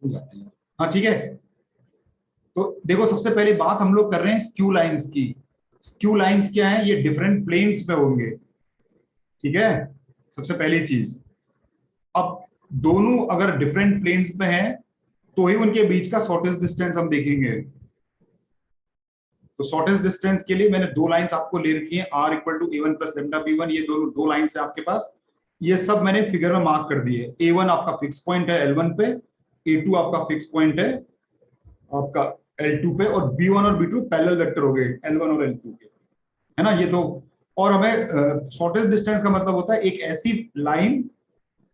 हो जाते हैं। हाँ ठीक है। तो देखो सबसे पहले बात हम लोग कर रहे हैं स्क्यू लाइंस की। स्क्यू लाइंस क्या है? ये डिफरेंट प्लेन्स पे होंगे, ठीक है, सबसे पहली चीज। अब दोनों अगर डिफरेंट प्लेन्स पे हैं तो ही उनके बीच का शॉर्टेस्ट डिस्टेंस हम देखेंगे। तो शॉर्टेस्ट डिस्टेंस के लिए मैंने दो लाइंस आपको ले रखी हैं, r equal to a1 plus lambda b1। ये दोनों दो लाइंस है आपके पास, ये सब मैंने फिगर में मार्क कर दिए। a1 आपका फिक्स पॉइंट है L1 पे, a2 आपका फिक्स पॉइंट है आपका L2 पे, और b1 और b2 पैरेलल वेक्टर हो गए L1 और L2 के, है ना। ये तो, और हमें शॉर्टेस्ट डिस्टेंस का मतलब होता है एक ऐसी लाइन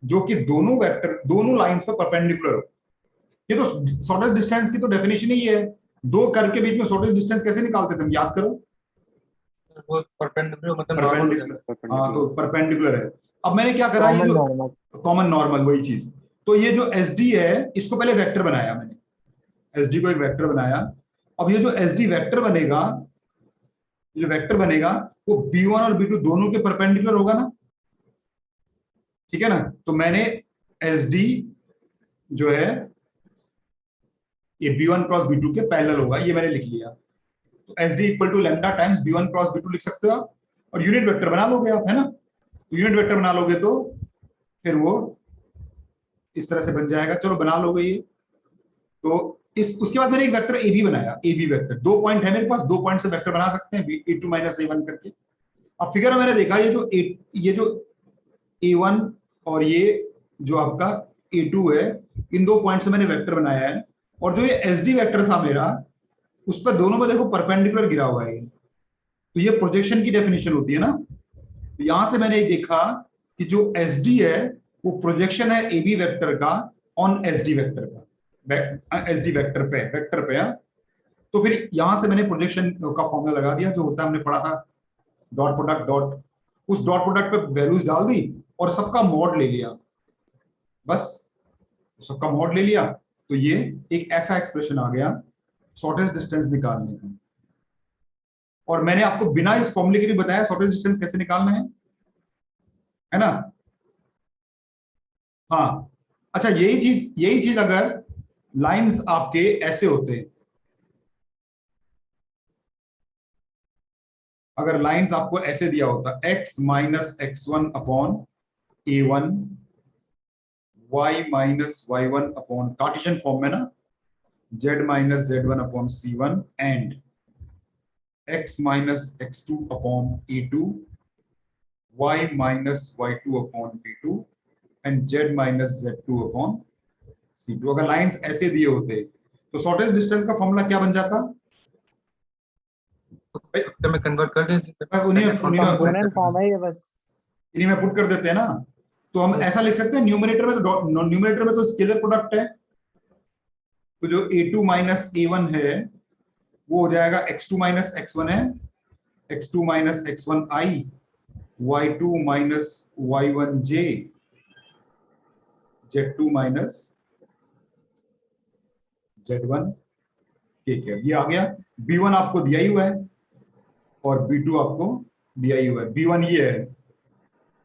जो कि दोनों वेक्टर, दोनों लाइंस पर परपेंडिकुलर हो। ये तो शॉर्टेस्ट डिस्टेंस की तो डेफिनेशन ही है। दो कर्व के बीच में शॉर्टेस्ट डिस्टेंस कैसे निकालते थे हम, याद करो। वो परपेंडिकुलर मतलब नॉर्मल हो परपेंडिकुलर, जाता हाँ तो परपेंडिकुलर, परपेंडिकुलर है। अब मैंने क्या करा, ये कॉमन जो नॉर्मल। कॉमन नॉर्मल वही चीज। तो ये जो एस डी है इसको पहले वेक्टर बनाया मैंने, एस डी को एक वेक्टर बनाया। अब ये जो एस डी वेक्टर बनेगा, ये जो वेक्टर बनेगा वो बी वन और बी टू दोनों के परपेंडिकुलर होगा ना, ठीक है ना। तो मैंने एस डी जो है ये B one cross B two के पैरेलल होगा, ये मैंने लिख लिया। तो S D equal to lambda times B one cross B two लिख सकते हो आप, और यूनिट वेक्टर बना लोगे आप, है ना। तो यूनिट वेक्टर बना लोगे तो फिर वो इस तरह से बन जाएगा। चलो बना लोगे ये। तो इस उसके बाद मैंने एक वेक्टर ए बी बनाया, ए बी वेक्टर। दो पॉइंट है मेरे पास, दो पॉइंट से वेक्टर बना सकते हैं ए टू माइनस ए वन करके। अब फिगर में मैंने देखा ये जो ए वन और ये जो आपका ए टू है, इन दो पॉइंट से मैंने वेक्टर बनाया है। और जो ये एस डी वेक्टर था मेरा, उस पर दोनों में देखो परपेंडिकुलर गिरा हुआ है। तो ये प्रोजेक्शन की डेफिनेशन होती है ना। तो यहां से मैंने देखा कि जो एस डी है वो प्रोजेक्शन है ए बी वेक्टर का ऑन एस डी वेक्टर का, एस डी वेक्टर पे है। तो फिर यहां से मैंने प्रोजेक्शन का फॉर्मूला लगा दिया, जो होता है हमने पढ़ा था, डॉट प्रोडक्ट डॉट, उस डॉट प्रोडक्ट पे वैल्यूज डाल दी और सबका मॉड ले लिया, बस सबका मॉड ले लिया। तो ये एक ऐसा एक्सप्रेशन आ गया शॉर्टेस्ट डिस्टेंस निकालने का। और मैंने आपको बिना इस फॉर्मूले के भी बताया शॉर्टेस्ट डिस्टेंस कैसे निकालना है ना। हाँ अच्छा, यही चीज अगर लाइंस आपके ऐसे होते, अगर लाइंस आपको ऐसे दिया होता x minus x one upon a one, y minus y one upon Cartesian form में ना, z minus z one upon c one, and x minus x two upon a two, y minus y two upon b two, and z minus z two upon c two. अगर lines ऐसे दिए होते तो shortest distance का formula क्या बन जाता? है। तो वेक्टर में कन्वर्ट कर देते बस पहले फॉर्म में पुट कंपोनेंट करना। फॉर्म है ये बस। इन्हीं में पुट कर देते हैं ना। तो हम बस ऐसा लिख सकते हैं, न्यूमरेटर में तो न्यूमरेटर में तो स्केलर प्रोडक्ट है। तो जो a two minus a one है वो हो जाएगा x two minus x one है, x two minus x one i, y two minus y one j, z two minus z one k cap. ये आ गया। बी वन आपको दिया ही हुआ है और बी टू आपको दिया ही हुआ है। बी वन ये है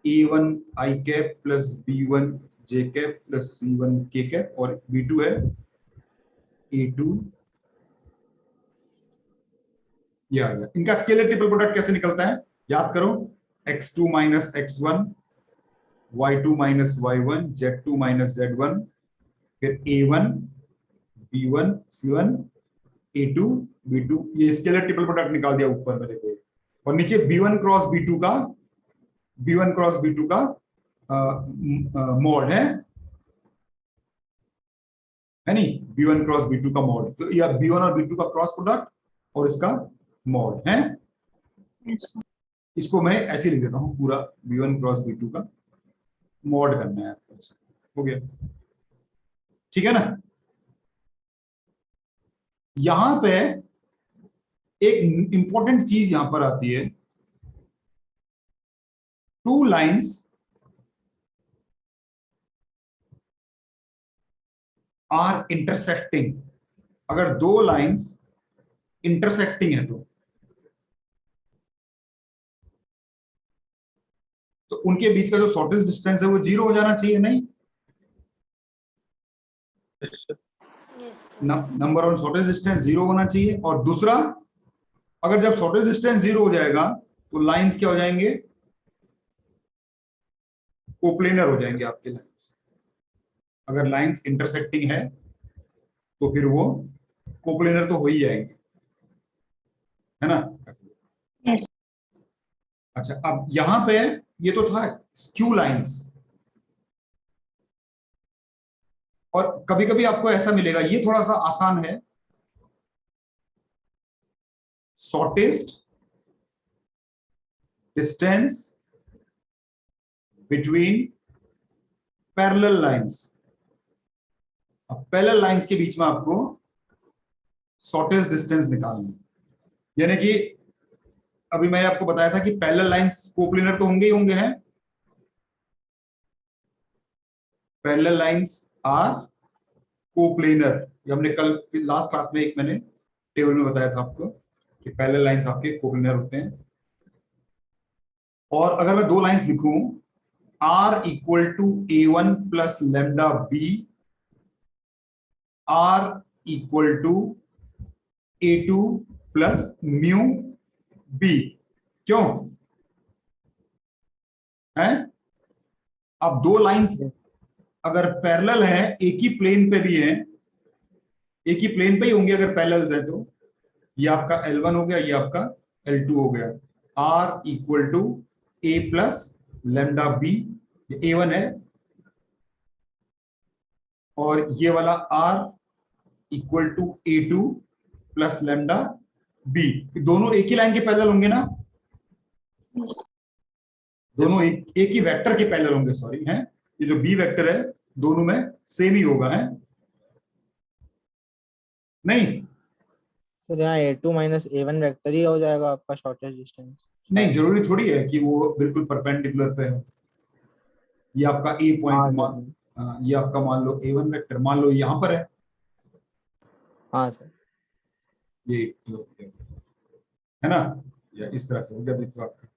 ए वन आई कैप प्लस बी वन जे कैप प्लस सी वन के कैप, और बी टू है ए टू, ये आ गया। इनका स्केलर ट्रिपल प्रोडक्ट कैसे निकलता है याद करो, x two minus x one, y two minus y one, z two minus z one, फिर a one b one c one, a two b two. ये स्केलर ट्रिपल प्रोडक्ट निकाल दिया ऊपर मेरे को। और नीचे b one cross B two का, b one cross B two का मोड है नहीं, b one cross B two का मोड। तो या बी वन और बी टू का क्रॉस प्रोडक्ट और इसका मोड है। इसको मैं ऐसे लिख देता हूं पूरा, B one cross B two का मोड करना है, हो गया, ठीक है ना। यहां पे एक इंपॉर्टेंट चीज यहां पर आती है, टू लाइंस आर इंटरसेक्टिंग। अगर दो लाइंस इंटरसेक्टिंग है तो उनके बीच का जो शॉर्टेस्ट डिस्टेंस है वो जीरो हो जाना चाहिए, नहीं? नंबर ऑन शॉर्टेज डिस्टेंस 0 होना चाहिए। और दूसरा, अगर जब शॉर्टेज डिस्टेंस 0 हो जाएगा तो लाइंस क्या हो जाएंगे, कोप्लेनर हो जाएंगे आपके लाइंस। अगर लाइंस इंटरसेक्टिंग है तो फिर वो कोप्लेनर तो हो ही जाएंगे, है ना। यस। अच्छा, अब यहां पे ये तो था स्क्यू लाइंस, और कभी कभी आपको ऐसा मिलेगा, ये थोड़ा सा आसान है, shortest distance between parallel lines. अब पैरेलल लाइंस के बीच में आपको शॉर्टेस्ट डिस्टेंस निकालना है। यानी कि अभी मैंने आपको बताया था कि पैरेलल लाइंस कोप्लेनर तो होंगे ही होंगे, हैं। पैरेलल लाइंस आर कोप्लेनर, ये हमने कल लास्ट क्लास में एक मैंने टेबल में बताया था आपको कि पैरेलल लाइंस आपके कोप्लेनर होते हैं। और अगर मैं दो लाइंस लिखूं, R equal to A1 plus lambda B, R equal to A2 plus mu B, क्यों है? अब दो लाइंस अगर पैरेलल है, एक ही प्लेन पे भी है, एक ही प्लेन पे ही होंगे अगर पैरेलल है, तो ये आपका L1 हो गया, ये आपका L2 हो गया। R equal to A plus lambda B, ये A1 है, और ये वाला R equal to A2 plus lambda B, दोनों एक ही लाइन के पैरेलल होंगे ना, दोनों एक ही वेक्टर के पैरेलल होंगे, सॉरी, हैं। ये जो बी वेक्टर है दोनों में सेम ही होगा, है नहीं? सर यहाँ A2 माइनस A1 वेक्टर ही हो जाएगा आपका शॉर्टेज डिस्टेंस। नहीं, जरूरी थोड़ी है कि वो बिल्कुल परपेंडिकुलर पे हो। ये आपका ए पॉइंट, ये आपका मान लो A1 वेक्टर, मान लो यहां पर है, हाँ सर। ये है ना, या इस तरह से हो गया, देखो आपका,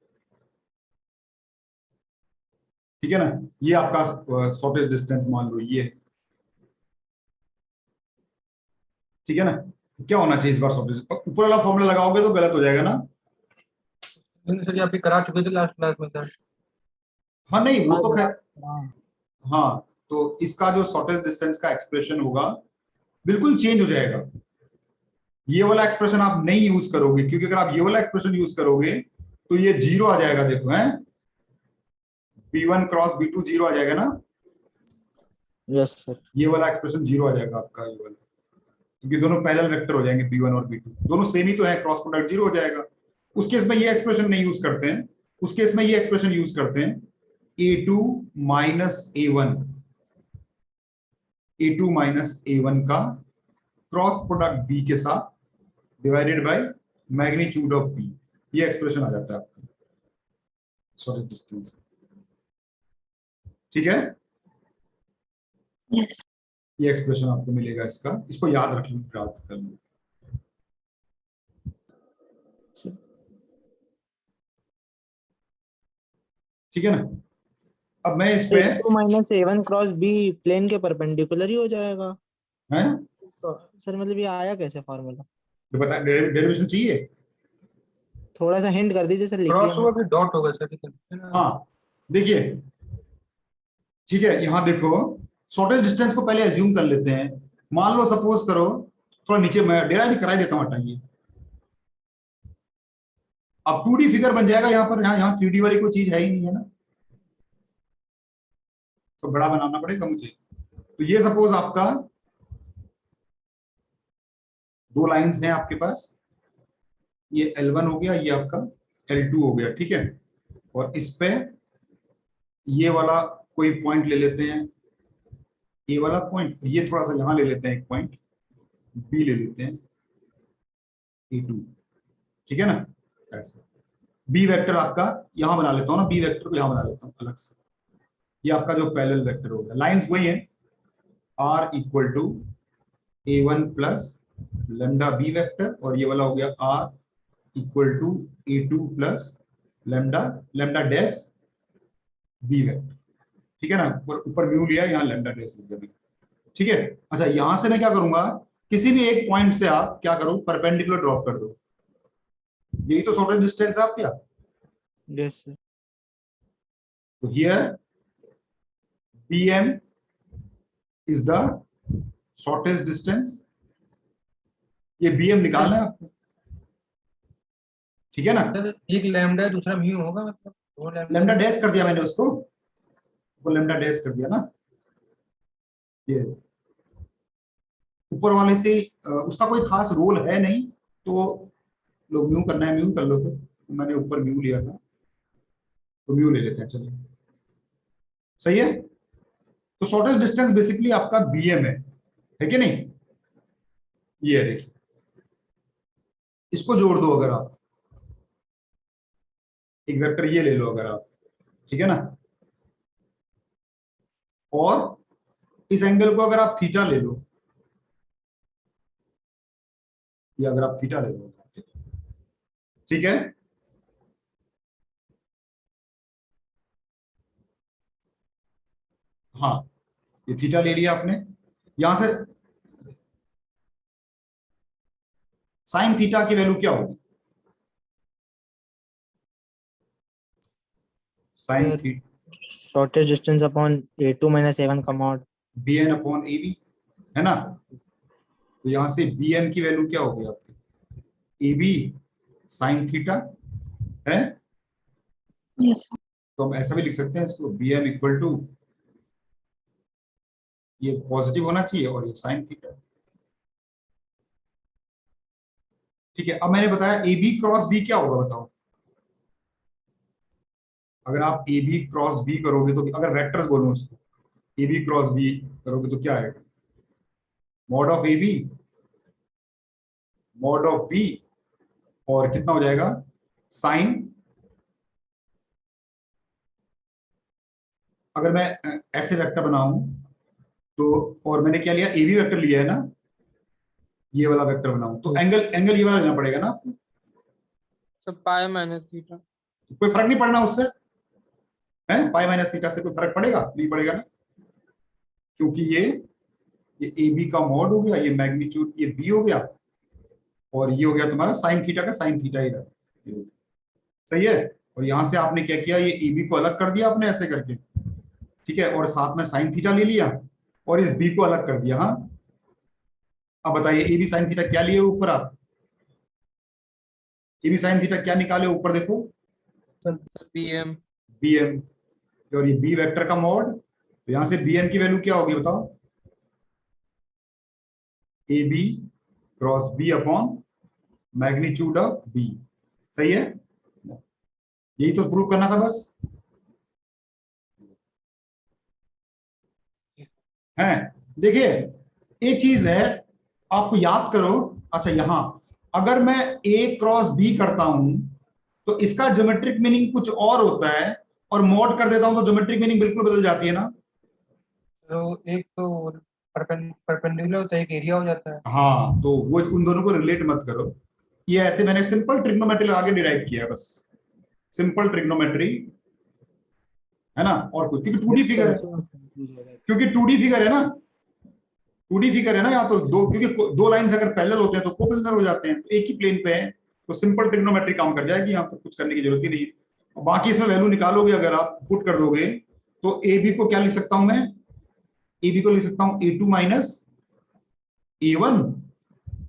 ठीक है ना। ये आपका शॉर्टेज डिस्टेंस मान लो ये, ठीक है ना। क्या होना चाहिए इस बार शॉर्टेज, ऊपर वाला फॉर्मूला लगाओगे तो गलत हो जाएगा ना। नहीं सर, ये आप करा चुके थे लास्ट क्लास में सर। हाँ नहीं, वो तो खैर, हाँ हाँ, तो इसका जो शॉर्टेज डिस्टेंस का एक्सप्रेशन होगा बिल्कुल चेंज हो जाएगा। ये वाला एक्सप्रेशन आप नहीं यूज करोगे, क्योंकि अगर आप ये वाला एक्सप्रेशन यूज करोगे तो ये 0 आ जाएगा, देखो, है B1 क्रॉस B2 0 आ जाएगा ना। Yes sir. ये वाला एक्सप्रेशन 0 आ जाएगा आपका, ये वाला, क्योंकि दोनों पैरेलल वेक्टर हो जाएंगे, B1 और B2 दोनों सेम ही तो है, क्रॉस प्रोडक्ट 0 हो जाएगा। उस केस में ये एक्सप्रेशन नहीं यूज करते हैं, उस केस में ये एक्सप्रेशन यूज करते हैं, A2 minus A1, A2 minus A1 का क्रॉस प्रोडक्ट B के साथ divided by magnitude of B, ये एक्सप्रेशन आ जाता है आपका शॉर्टेज डिस्टेंस, ठीक है। यस। ये एक्सप्रेशन आपको मिलेगा इसका, इसको याद रख लो, याद कर लो, ठीक है ना। अब मैं इस पे A2 minus A1 cross B plane के परपेंडिकुलर ही हो जाएगा है, तो सर, मतलब ये आया कैसे फॉर्मूला? तो बता, डेरिवेशन चाहिए, थोड़ा सा हिंट कर दीजिए सर, क्रॉस लिखिए। होगा कि डॉट होगा सर, ठीक है ना? हाँ देखिए, ठीक है, यहां देखो, शॉर्टेज डिस्टेंस को पहले एज्यूम कर लेते हैं। मान लो सपोज करो, थोड़ा नीचे मैं डेरा भी करा देता हूं, हटाइए। अब 2D फिगर बन जाएगा यहाँ पर, यहाँ 3D वाली कोई चीज है ही नहीं, है ना, तो बड़ा बनाना पड़ेगा मुझे। तो ये सपोज आपका दो लाइंस हैं आपके पास, ये L1 हो गया, ये आपका L2 हो गया, ठीक है। और इस पे ये वाला कोई पॉइंट ले लेते हैं, ये वाला पॉइंट, ये थोड़ा सा यहां ले लेते हैं, एक पॉइंट B ले लेते हैं, A2, ठीक है ना। ऐसे B वेक्टर आपका यहां बना लेता हूं ना, B वेक्टर को यहां बना लेता हूं अलग से, ये आपका जो पैरेलल वेक्टर हो गया। लाइंस वही है, R equal to A1 plus lambda B vector, और ये वाला हो गया R equal to A2 plus lambda lambda dash B vector, ठीक है ना। ऊपर म्यू लिया, यहाँ लेमडा डैश लिख दिया, ठीक है। अच्छा, यहां से मैं क्या करूंगा, किसी भी एक पॉइंट से आप क्या करो, परपेंडिकुलर ड्रॉप कर दो। यही तो शॉर्टेस्ट डिस्टेंस है आपका। yes sir. तो here BM is the shortest distance. ये BM निकालना है आपको, ठीक है ना। सर एक लैम्डा है, दूसरा म्यू होगा, मतलब दो लेमडा डैश कर दिया मैंने उसको, वो लेमडा डैश कर दिया ना। ये ऊपर वाले से उसका कोई खास रोल है नहीं, तो लोग म्यू करना है म्यू कर लो। तो मैंने ऊपर म्यू लिया था, तो म्यू ले लेते हैं, चलिए सही है। तो शॉर्टेस्ट डिस्टेंस बेसिकली आपका BM है कि नहीं। ये है, देखिए इसको जोड़ दो अगर आप, एक वेक्टर ये ले लो अगर आप, ठीक है ना। और इस एंगल को अगर आप थीटा ले लो, ये अगर आप थीटा ले लो, ठीक है। हाँ, ये थीटा ले लिया आपने, यहां से साइन थीटा की वैल्यू क्या होगी, sine Sir, theta shortest distance upon A2 minus A1 का mod. BN अपॉन AB, है ना। तो यहां से BN की वैल्यू क्या होगी आपकी, AB साइन थीटा है। Yes, sir. तो हम ऐसा भी लिख सकते हैं इसको, BM इक्वल टू, ये पॉजिटिव होना चाहिए और ये साइन थीटा, ठीक है। अब मैंने बताया AB क्रॉस B क्या होगा बताओ। अगर आप AB क्रॉस B करोगे तो, अगर वेक्टर्स बोलो उसको, AB क्रॉस B करोगे तो क्या आएगा, mod of AB mod of B, और कितना हो जाएगा साइन। अगर मैं ऐसे वेक्टर बनाऊं तो, और मैंने क्या लिया, AB वेक्टर लिया है ना, ये वाला वेक्टर बनाऊं तो एंगल एंगल ये वाला लेना पड़ेगा ना आपको। सब पाई माइनस थीटा। कोई फर्क नहीं पड़ना उससे, है पाई माइनस थीटा से कोई फर्क पड़ेगा नहीं पड़ेगा ना, क्योंकि ये AB का मॉड हो गया, ये मैग्नीट्यूड ये B हो गया, और ये हो गया तुम्हारा साइन थीटा का साइन थीटा ही रहा, सही है। और यहां से आपने क्या किया, ये AB को अलग कर दिया आपने ऐसे करके, ठीक है, और साथ में साइन थीटा ले लिया और इस B को अलग कर दिया। हाँ, अब बताइए AB साइन थीटा क्या लिए ऊपर आप, AB साइन थीटा क्या निकाले ऊपर देखो, BM BM, और ये B वेक्टर का मॉड, तो यहां से BM की वैल्यू क्या होगी बताओ, AB cross B upon magnitude of B, सही है। यही तो प्रूव करना था बस, है। देखिए एक चीज है, आपको याद करो, अच्छा यहां अगर मैं A क्रॉस B करता हूं तो इसका ज्योमेट्रिक मीनिंग कुछ और होता है, और मॉड कर देता हूं तो ज्योमेट्रिक मीनिंग बिल्कुल बदल जाती है ना। तो एक तो परपेंडिकुलर होता है, एक एरिया हो जाता है। हाँ, तो वो उन दोनों को रिलेट मत करो, ये ऐसे मैंने सिंपल ट्रिग्नोमेट्री लगा के डिराइव किया है बस, सिंपल ट्रिग्नोमेट्री, है ना। और कुछ, क्योंकि 2D फिगर है, क्योंकि 2D फिगर है ना, 2D फिगर है ना, या तो दो, क्योंकि दो लाइंस अगर पैरेलल होते हैं तो कोप्लेनर हो जाते हैं, तो एक ही प्लेन पे है, तो सिंपल ट्रिग्नोमेट्री काम कर जाएगी, यहाँ पर कुछ करने की जरूरत ही नहीं है। बाकी इसमें वैल्यू निकालोगे अगर आप पुट कर दोगे, तो AB को क्या लिख सकता हूं मैं, AB को लिख सकता हूं A2 माइनस A1,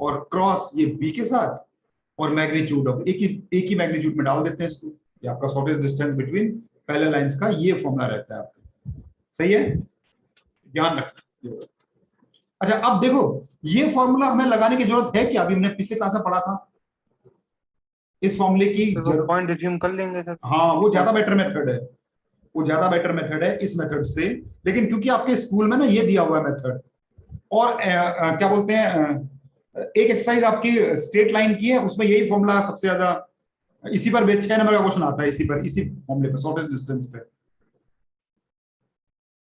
और क्रॉस ये B के साथ, और मैग्नीट्यूड ऑफ एक ही मैग्नीट्यूड में डाल देते हैं इसको, ये आपका shortest distance between parallel lines का ये फॉर्मूला रहता है आपका, सही है, ध्यान रखना। अच्छा अब देखो, ये फॉर्मूला हमें लगाने की जरूरत है क्या, अभी हमने पिछले क्लास में पढ़ा था इस फॉर्मूले की पॉइंट रिज्यूम कर लेंगे सर। हाँ, वो ज्यादा बेटर मेथड है, वो ज्यादा बेटर मेथड है इस मेथड से, लेकिन क्योंकि आपके स्कूल में ना ये दिया हुआ है मेथड, और क्या बोलते हैं, एक एक्सरसाइज आपकी स्ट्रेट लाइन की है, उसमें यही फॉर्मूला सबसे ज्यादा, इसी पर 6 नंबर का क्वेश्चन आता है, इसी पर, इसी फॉर्मूले पर, शॉर्टेस्ट डिस्टेंस पे,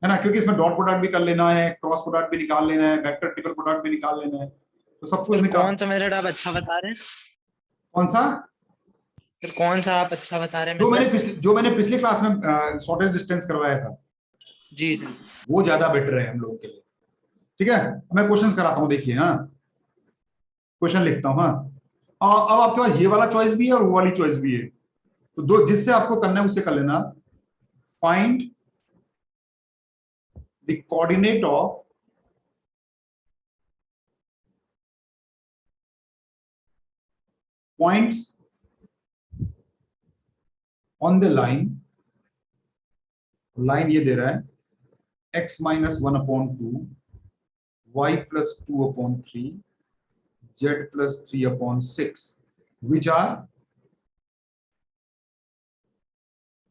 है ना, क्योंकि इसमें डॉट प्रोडक्ट भी कर लेना है, क्रॉस प्रोडक्ट भी निकाल लेना है, वेक्टर ट्रिपल प्रोडक्ट भी निकाल लेना है, तो सब कुछ निकाल। कौन सा मेथड आप अच्छा बता रहे हैं? कौन सा, फिर कौन सा आप अच्छा बता रहे हैं जो मैंने पिछले क्लास में शॉर्टेस्ट डिस्टेंस करवाया था, जी सर। वो ज्यादा बेटर है हम लोग के लिए, ठीक है। मैं क्वेश्चंस कराता हूं, देखिए। हाँ, क्वेश्चन लिखता हूं। हाँ, अब आपके पास ये वाला चॉइस भी है और वो वाली चॉइस भी है, तो दो जिससे आपको करना है उसे कर लेना। Find the coordinate of points on the line, line ये दे रहा है x minus 1/2, y plus 2/3, z plus 3/6, which are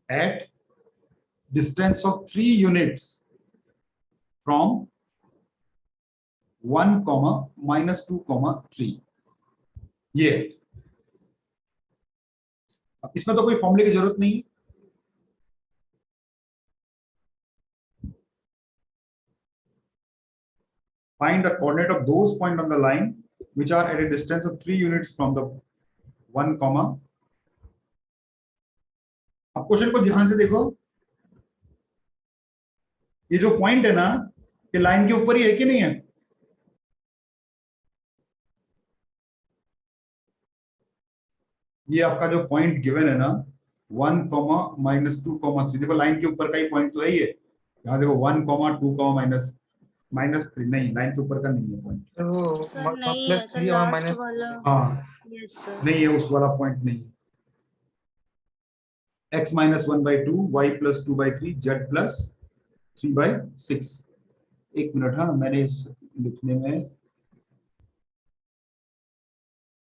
at distance of 3 units from 1, -2, 3। ये है। अब इसमें तो कोई फॉर्मूले की जरूरत नहीं। Find the coordinate of those points on the line which are at a distance of 3 units from the 1, अब क्वेश्चन को ध्यान से देखो। ये जो पॉइंट है ना, ये लाइन के ऊपर ही है कि नहीं है? ये आपका जो पॉइंट गिवन है ना 1, -2, 3, देखो लाइन के ऊपर का ही पॉइंट तो है ये। यहाँ देखो 1, 2, -3 नहीं, लाइन के ऊपर का नहीं है पॉइंट। सर वो सर नहीं है प्लस सर, 3 और लास्ट माइनस वाला। हाँ, यस सर। नहीं है, उस वाला पॉइंट नहीं है। x minus 1/2, y plus 2/3, z plus 3/6। एक मिनट, हाँ मैंने लिखने में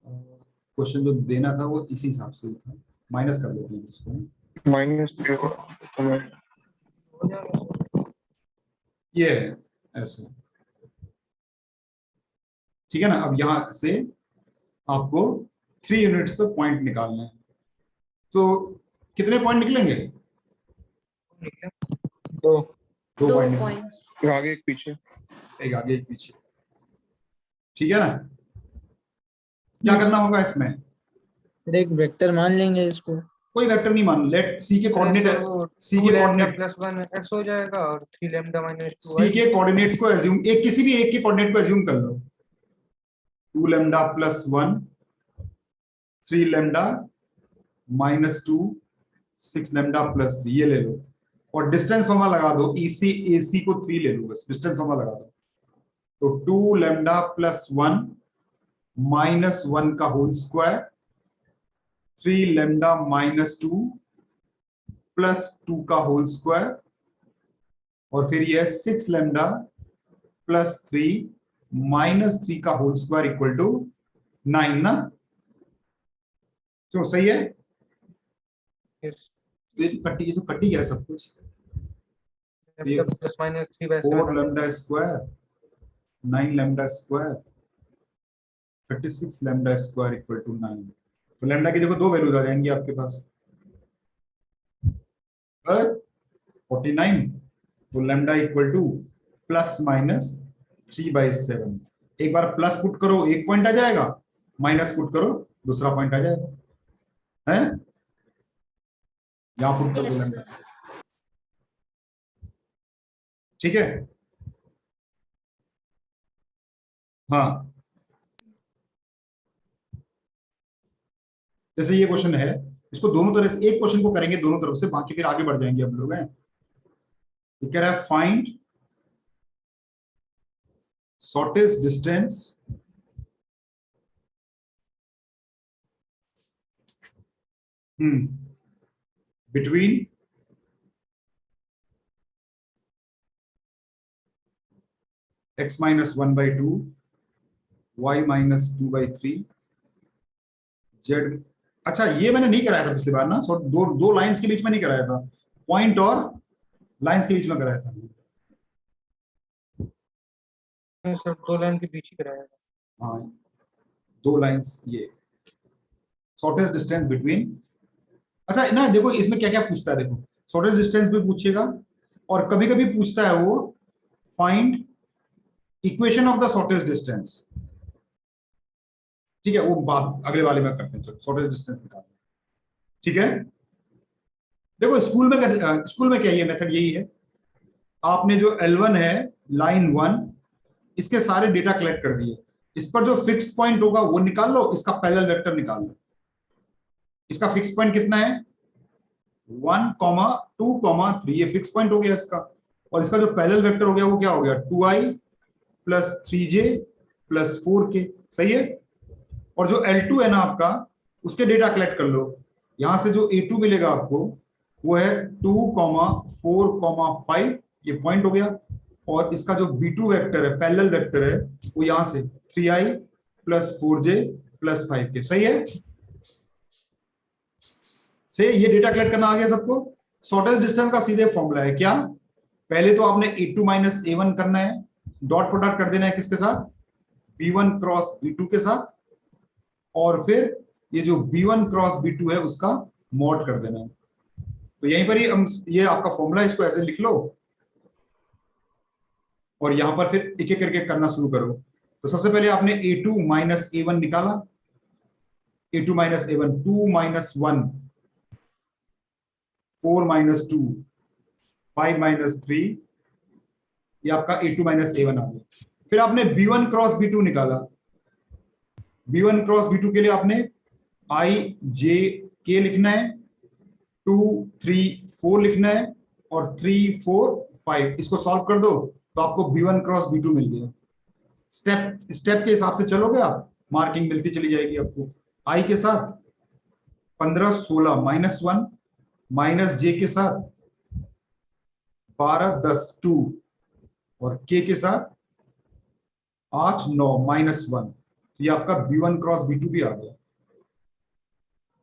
क्वेश्चन जो देना था वो इसी हिसाब से ही था, माइनस कर देते हैं इसको। -3 हो जाएगा। ये है ऐसे, ठीक है ना। अब यहां से आपको 3 यूनिट्स पे पॉइंट निकालना है, तो कितने पॉइंट निकलेंगे? निकले। दो, दो दो पॉइंट, पॉइंट्स। एक आगे एक पीछे। एक आगे एक पीछे, ठीक है ना। क्या करना होगा इसमें? फिर एक वेक्टर मान लेंगे इसको। कोई वेक्टर नहीं मान, लेट सी के कोऑर्डिनेट, सी के कोऑर्डिनेट, +1 x हो जाएगा और 3 लैम्डा -2 सी के कोऑर्डिनेट्स को एज्यूम, एक किसी भी एक के कोऑर्डिनेट को एज्यूम कर लो। 2 लैम्डा +1, 3 लैम्डा -2, 6 लैम्डा +3, ये ले लो और डिस्टेंस फॉर्मूला लगा दो। EC AC को 3 ले लो, बस डिस्टेंस फॉर्मूला लगा दो। तो 2 लैम्डा +1 -1 का होल स्क्वायर, 3 लैम्डा -2 +2 का होल स्क्वायर, और फिर यह 6 लैम्डा +3 -3 का होल स्क्वायर इक्वल टू 9 ना। क्यों, सही है? यस। ये तो कटी है सब कुछ। ये +-3/7 4 lambda square, 9 lambda square, 36 lambda square equal to 9। तो लैम्डा की देखो दो वैल्यूज आ जाएंगी आपके पास, 49, तो लैम्डा इक्वल टू ±3/7। एक बार प्लस पुट करो एक पॉइंट आ जाएगा, माइनस पुट करो दूसरा पॉइंट आ जाएगा, है? यहां पुट कर दो यस लैम्डा, सर। ठीक है। हाँ, जैसे ये क्वेश्चन है, इसको दोनों तरह से, एक क्वेश्चन को करेंगे दोनों तरफ से, बाकी फिर आगे बढ़ जाएंगे हम लोग। हैं, ये कह रहा है find shortest distance between x minus 1/2, y minus 2/3, z। अच्छा, ये मैंने नहीं कराया था पिछली बार ना, सो दो लाइंस के बीच में नहीं कराया था, पॉइंट और लाइंस के बीच में कराया था। सर 2 लाइन के बीच ही कराया। हाँ, 2 लाइंस, ये शॉर्टेस्ट डिस्टेंस बिटवीन। अच्छा ना, देखो इसमें क्या क्या पूछता है, देखो शॉर्टेस्ट डिस्टेंस भी पूछेगा और कभी कभी पूछता है वो find equation of the shortest distance. ठीक है, वो बात अगले वाले में करते हैं, शॉर्टेस्ट डिस्टेंस निकालना, ठीक है। देखो स्कूल में कैसे, स्कूल में क्या ये मेथड यही है, आपने जो L1 है लाइन 1, इसके सारे डेटा कलेक्ट कर दिए, इस पर जो फिक्स्ड पॉइंट होगा वो निकाल लो, इसका पैरेलल वेक्टर निकाल लो। इसका फिक्स पॉइंट कितना है 1,2,3, ये फिक्स पॉइंट हो गया इसका। और इसका जो पैरेलल वेक्टर हो गया वो क्या हो गया 2i plus 3j plus 4k, सही है। और जो L2 है ना आपका, उसके डेटा कलेक्ट कर लो। यहां से जो A2 मिलेगा आपको वो है 2,4,5, ये पॉइंट हो गया। और इसका जो B2 वेक्टर है, पैरेलल वेक्टर है, वो यहां से 3i plus 4j plus 5k, सही है। से ये डेटा कलेक्ट करना आ गया सबको। शॉर्टेस्ट डिस्टेंस का सीधे फॉर्मूला है क्या, पहले तो आपने A2 माइनस A1 करना है, डॉट प्रोडक्ट कर देना है किसके साथ, B1 क्रॉस B2 के साथ, और फिर ये जो B1 क्रॉस B2 है उसका मॉड कर देना है। तो यहीं पर ही हम, ये आपका फॉर्मूला, इसको ऐसे लिख लो और यहां पर फिर एक एक करके करना शुरू करो। तो सबसे पहले आपने A2 माइनस A1 निकाला, A2 minus A1 2 minus 1 4 minus 2 5 minus 3, ये आपका A2 माइनस A1 आ गया। फिर आपने B1 क्रॉस B2 निकाला, B1 क्रॉस B2 के लिए आपने I J K लिखना है, 2 3 4 लिखना है, और 3 4 5, इसको सॉल्व कर दो तो आपको B1 क्रॉस B2 मिल गया। स्टेप स्टेप के हिसाब से चलोगे आप, मार्किंग मिलती चली जाएगी आपको। I के साथ 15 16 माइनस 1, माइनस J के साथ 12 10 2, और K के साथ 8 9 माइनस 1। ये आपका B1 क्रॉस B2 भी आ गया।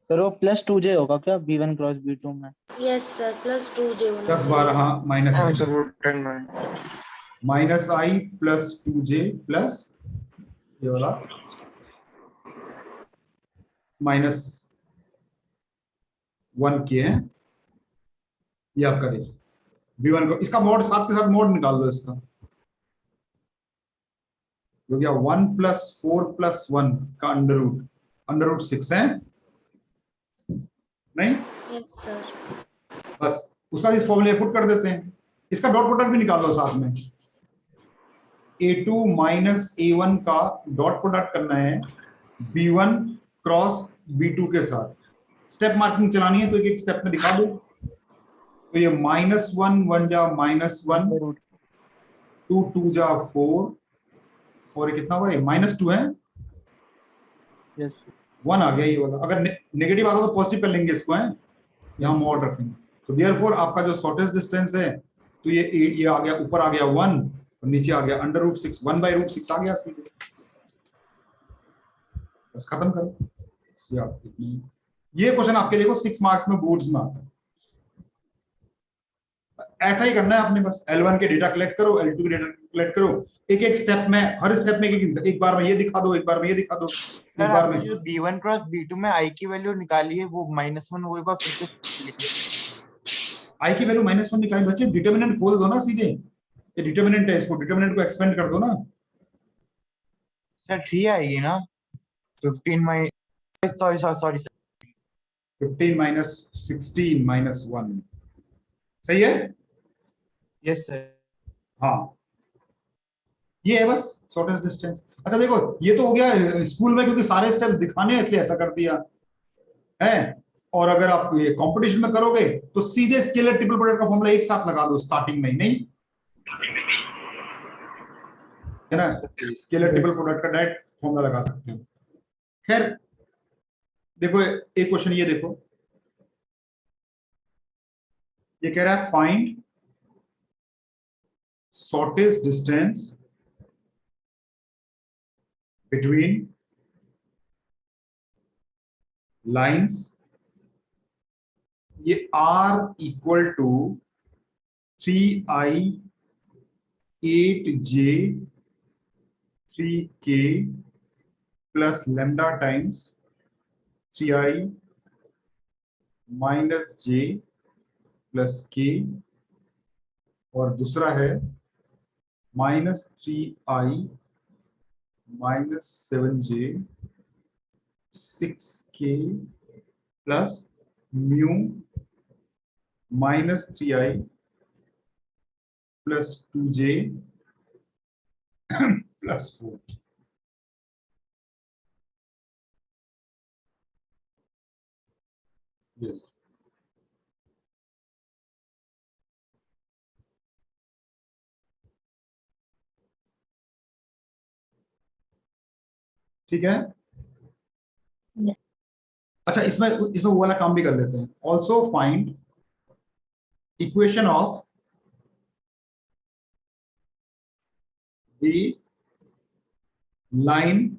सर वो प्लस 2j होगा क्या B1 क्रॉस B2 में? यस सर, प्लस 2j होना 10 12, हाँ माइनस हाँ आई, सर वो 10 में। माइनस आई प्लस 2j प्लस ये वाला माइनस 1k है, ये आपका देखिए B1 को, इसका मॉड साथ के साथ मॉड निकाल लो इसका, हो गया 1 प्लस 4 प्लस 1 का अंडर रूट 6 है, नहीं यस सर। बस उसका इस फॉर्मूले पुट कर देते हैं। इसका डॉट प्रोडक्ट भी निकाल लो साथ में, A2 माइनस A1 का डॉट प्रोडक्ट करना है B1 क्रॉस B2 के साथ। स्टेप मार्किंग चलानी है तो एक एक स्टेप में दिखा दो। तो ये -1 1 जा -1, 2 2 जा 4, और ये कितना हुआ, ये -2 है, यस 1 आ गया ये वाला। अगर नेगेटिव आता तो पॉजिटिव कर लेंगे इसको, है यहाँ मॉड रखेंगे। तो देयरफॉर आपका जो शॉर्टेस्ट डिस्टेंस है, तो ये आ गया, ऊपर आ गया 1 और नीचे आ गया अंडर रूट 6, 1/√6 आ गया सीधे। बस खत्म करो। ये क्वेश्चन आपके देखो 6 मार्क्स में बोर्ड्स में आता है। ऐसा ही करना है आपने, बस L1 के डेटा कलेक्ट करो, L2 के डेटा कलेक्ट करो, एक एक स्टेप में, हर स्टेप में एक बार में ये दिखा दो, एक बार में ये दिखा दो, एक सर बार आपने में। जो B1 क्रॉस B2 में I की वैल्यू निकाली है वो -1 वो एक बार फिर से लिखिए। I की वैल्यू -1 निकाली, बच्चे डिटरमिनेंट खोल दो ना सीधे, ये डिटरमिनेंट है, इसको डिटरमिनेंट को एक्सपेंड कर दो ना। सर 3 आएगी ना, 15 माइ sorry sorry sorry 15 minus 16 minus 1, सही है। Yes sir. हाँ ये है बस शॉर्टेस्ट डिस्टेंस। अच्छा देखो, ये तो हो गया स्कूल में, क्योंकि सारे स्टेप दिखाने हैं इसलिए ऐसा कर दिया है। और अगर आप ये कंपटीशन में करोगे तो सीधे स्केलर ट्रिपल प्रोडक्ट का फॉर्मूला एक साथ लगा दो स्टार्टिंग में ही, नहीं है ना, स्केलर ट्रिपल प्रोडक्ट का डायरेक्ट फॉर्मूला लगा सकते हो। खैर देखो एक क्वेश्चन ये देखो, ये कह रहा है find shortest distance between lines, ये R equal to 3i 8j 3k plus lambda times 3i minus j plus k, और दूसरा है -3i minus 7j 6k plus mu -3i plus 2j plus 4। ये ठीक है। अच्छा, इसमें इसमें वो वाला काम भी कर लेते हैं। Also find equation of the line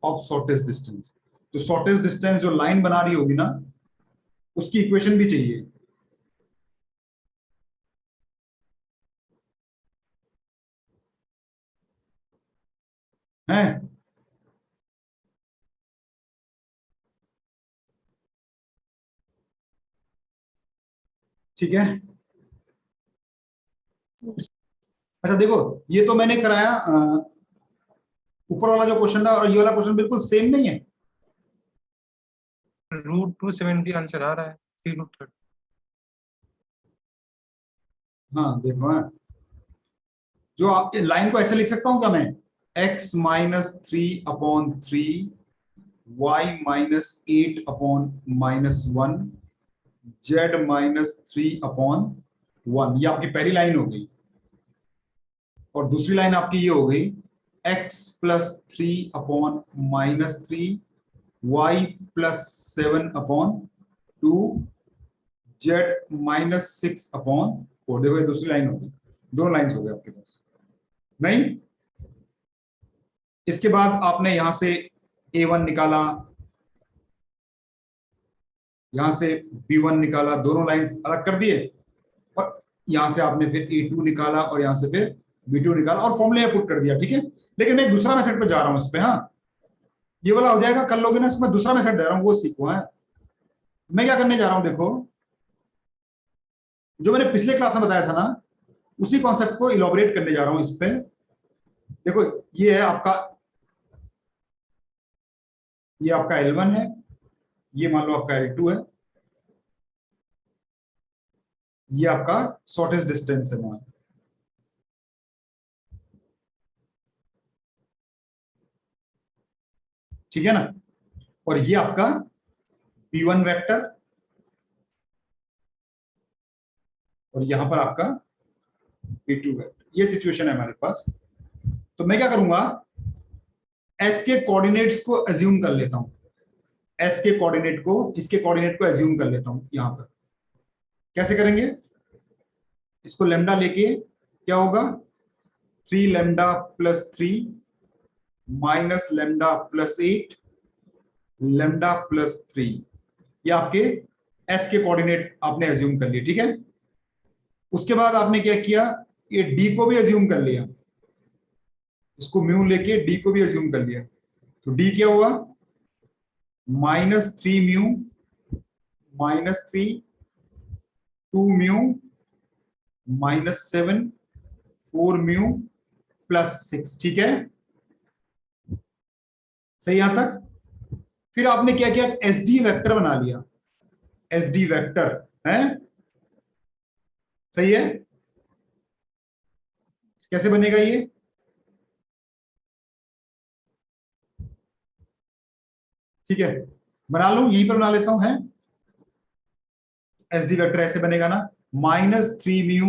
of shortest distance. तो शॉर्टेस्ट डिस्टेंस जो लाइन बना रही होगी ना, उसकी इक्वेशन भी चाहिए। हैं? ठीक है। अच्छा देखो, ये तो मैंने कराया ऊपर वाला जो क्वेश्चन था और ये वाला क्वेश्चन बिल्कुल सेम नहीं है। √270 आंसर आ रहा है 3√30। हाँ देखो, हाँ, जो आप लाइन को ऐसे लिख सकता हूं क्या मैं? x-3/3 y-8/-1 z-3/1, ये आपकी पहली लाइन हो गई। और दूसरी लाइन आपकी ये हो गई x+3/-3 y+7/2 z-6/4। देखो ये दूसरी लाइन होगी, दोनों लाइंस हो गए आपके पास। नहीं, इसके बाद आपने यहां से a1 निकाला, यहां से b1 निकाला, दोनों लाइंस अलग कर दिए, और यहां से आपने फिर a2 निकाला और यहां से फिर b2 निकाला और फॉर्मूले पुट कर दिया। ठीक है, लेकिन मैं दूसरा मेथड पे जा रहा हूं इस पे। हाँ, ये वाला हो जाएगा, कर लोगे ना, इसमें दूसरा मेथड दे रहा हूं, वो सीखो। है, मैं क्या करने जा रहा हूं, देखो जो मैंने पिछले क्लास में बताया था ना, उसी कॉन्सेप्ट को इलॉबरेट करने जा रहा हूं इस पे। देखो ये है आपका, ये आपका L1 है, ये मान लो आपका L2 है, ये आपका शॉर्टेस्ट डिस्टेंस है मान। ठीक है ना, और ये आपका B1 वेक्टर, और यहां पर आपका B2 वेक्टर। ये सिचुएशन है हमारे पास। तो मैं क्या करूंगा, S के कोऑर्डिनेट्स को अज्यूम कर लेता हूं, S के कोऑर्डिनेट को, इसके कोऑर्डिनेट को अज्यूम कर लेता हूं यहां पर। कैसे करेंगे, इसको लेमडा लेके क्या होगा, 3λ+3 माइनस λ+8 λ+3, ये आपके S के कोऑर्डिनेट आपने अज्यूम कर लिए। ठीक है, उसके बाद आपने क्या किया, ये D को भी अज्यूम कर लिया, इसको म्यू लेके D को भी अज्यूम कर लिया। तो D क्या हुआ, -3 μ -3 2 μ -7 4 μ +6। ठीक है, सही यहां तक। फिर आपने क्या किया, SD वेक्टर बना लिया, SD वेक्टर है, सही है। कैसे बनेगा ये, ठीक है, बना लूं, यहीं पर बना लेता हूं। है, SD वेक्टर ऐसे बनेगा ना, -3 μ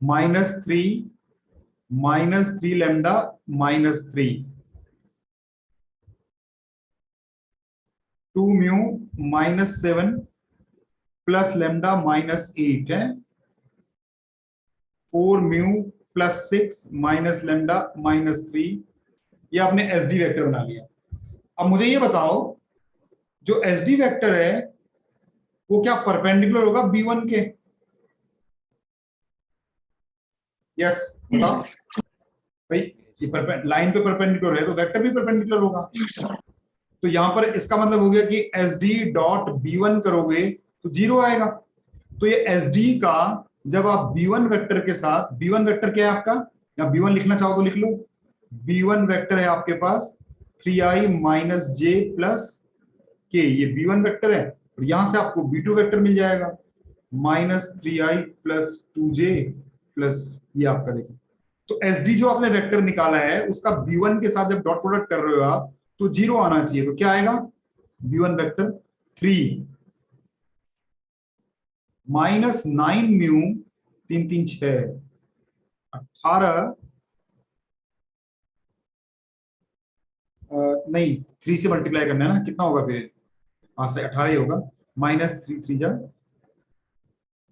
-3 -3λ -3 2 μ -7 प्लस लैम्डा -8 है, 4 μ +6 माइनस लैम्डा -3। ये आपने SD वेक्टर बना लिया। अब मुझे ये बताओ, जो SD वेक्टर है वो क्या परपेंडिकुलर होगा B1 के? यस, बताओ भाई, लाइन पे परपेंडिकुलर है तो वेक्टर भी परपेंडिकुलर होगा। तो यहां पर इसका मतलब हो गया कि SD डॉट B1 करोगे तो 0 आएगा। तो ये SD का, जब आप B1 वेक्टर के साथ, B1 वेक्टर क्या है आपका, या B1 लिखना चाहो तो लिख लो, B1 वेक्टर है आपके पास 3i - j + k, ये B1 वेक्टर है। और यहां से आपको B2 वेक्टर मिल जाएगा, -3i + 2j प्लस ये आपका, देखो। तो SD जो आपने वेक्टर निकाला है उसका B1 के साथ जब डॉट प्रोडक्ट कर रहे हो आप, तो 0 आना चाहिए। तो क्या आएगा, b1 वेक्टर 3 माइनस 9 म्यू, 3 3 6 18 नहीं 3 से मल्टीप्लाई करना है ना, कितना होगा फिर, हाँ से 18 ही होगा, माइनस 3 3 जा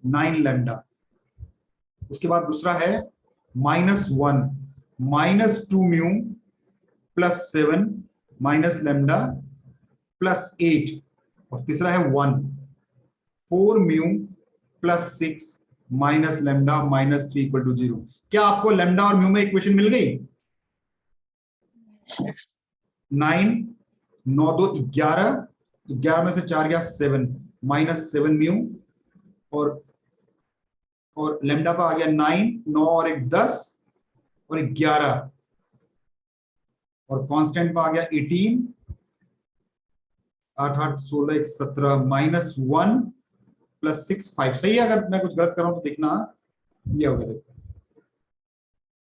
9 लैम्डा। उसके बाद दूसरा है -1 -2 mu plus 7 minus lambda plus 8, और तीसरा है 1 4 mu plus 6 minus lambda minus 3 equal to 0। क्या आपको लैम्डा और म्यू में इक्वेशन मिल गई? 9 9 2 11, 11 में से 4 गया 7 माइनस 7 म्यू, और लैम्डा पर आ गया 9 9 और 1 10 और 11, और कांस्टेंट पर आ गया 18 8 8 16 1 17 माइनस 1 प्लस 6 5। सही है, अगर मैं कुछ गलत कर रहा हूं तो देखना, ये हो गया।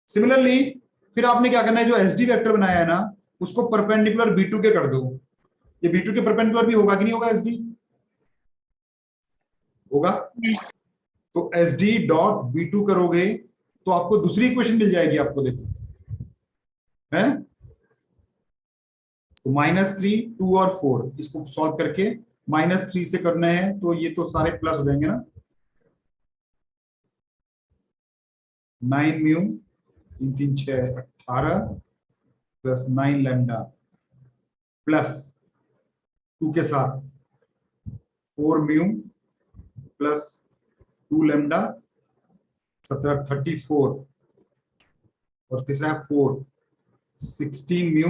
सिमिलरली फिर आपने क्या करना है, जो एसडी वेक्टर बनाया है ना उसको परपेंडिकुलर B2 के कर दो। ये B2 के परपेंडिकुलर भी होगा कि नहीं होगा, एसडी होगा। तो एसडी डॉट B2 करोगे तो आपको दूसरी इक्वेशन मिल जाएगी, आपको देखो है, तो -3 2 और 4 इसको सॉल्व करके -3 से करना है तो ये तो सारे प्लस हो जाएंगे ना, 9 म्यू 3 3 6 18 प्लस 9 लैम्डा प्लस 2 के साथ 4 म्यू प्लस 2 लैम्डा 17 34, और तीसरा है 4 16 mu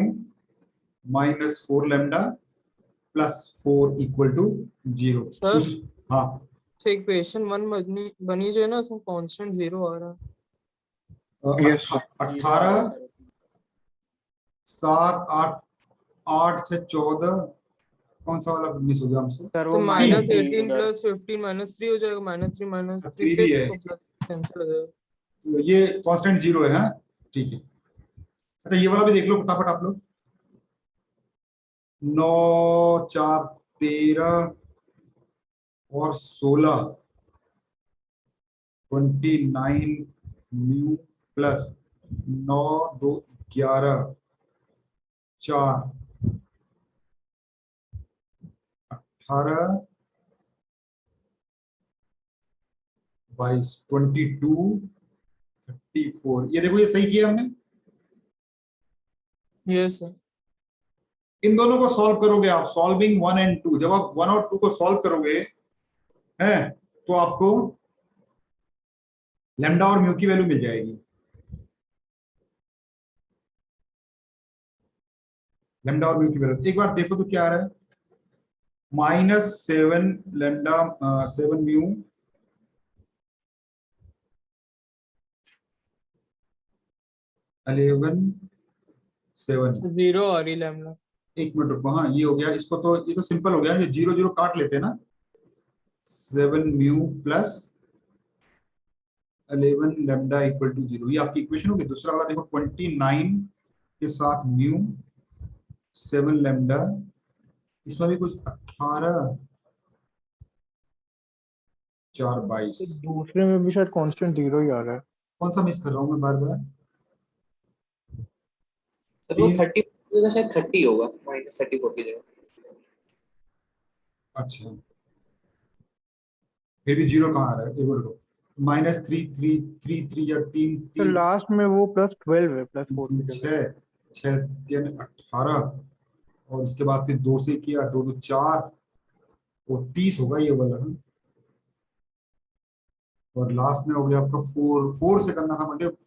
minus 4 lambda plus 4 equal to 0। Sir हाँ तो इक्वेशन 1 बनी जो है ना, उसमें कांस्टेंट 0 आ रहा है। 18 7 8 8 से 14, कौन सा वाला मिस हो गया हमसे? सर तो वो -18 प्लस 15 -3 हो जाएगा, -3 -3 3 भी 6 है, तो प्लस कैंसिल हो जाएगा। तो ये कांस्टेंट 0 है, हाँ ठीक है। अच्छा ये वाला भी देख लो फटाफट आप लोग, 9 4 13 और 16 29 म्यू प्लस 9 2 11 4 18 22 22 34। ये देखो ये सही किया हमने। Yes sir. इन दोनों को सॉल्व करोगे आप, सॉल्विंग 1 एंड 2, जब आप 1 और 2 को सॉल्व करोगे हैं तो आपको लैम्डा और म्यू की वैल्यू मिल जाएगी। लैम्डा और म्यू की वैल्यू एक बार देखो तो क्या आ रहा है, -7 लैम्डा 7 म्यू 11 7। 0 आ रही लैम्डा। एक मिनट रुको, हाँ ये हो गया, इसको तो ये तो सिंपल हो गया, ये 0 0 काट लेते हैं ना, 7 mu plus 11 lambda equal to 0, ये आपकी इक्वेशन होगी। दूसरा वाला देखो 29 के साथ म्यू 7 लैम्डा, इसमें भी कुछ 18 4 22। दूसरे में भी शायद कांस्टेंट 0 ही आ रहा है। कौन सा मिस कर रहा हूँ मैं बार बार? सर वो 3 30 की जगह शायद 30 होगा, -34 की जगह। अच्छा फिर भी 0 कहाँ आ रहा है, एक बोलो, -3 3 3 3 या 3 तो 3 लास्ट में वो +12 है, +4 की जगह। 6 6 3 18, और उसके बाद फिर 2 से किया, 2 2 4, वो 30 होगा ये वाला ना। और लास्ट में हो गया आपका 4 4 से करना था मतलब,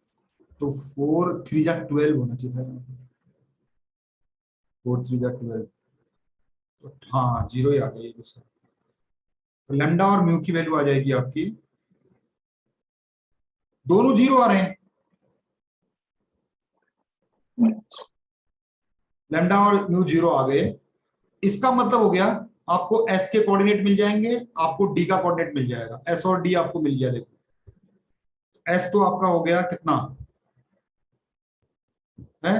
तो 4 3 जा 12 होना चाहिए था, 4 3 जा 12, तो हाँ 0 ही आ गया ये सर। तो लैम्डा और म्यू की वैल्यू आ जाएगी आपकी, दोनों 0 आ रहे हैं, लैम्डा और म्यू 0 आ गए। इसका मतलब हो गया आपको एस के कोऑर्डिनेट मिल जाएंगे, आपको डी का कोऑर्डिनेट मिल जाएगा, एस और डी आपको मिल गया। देखो एस तो आपका हो गया कितना है,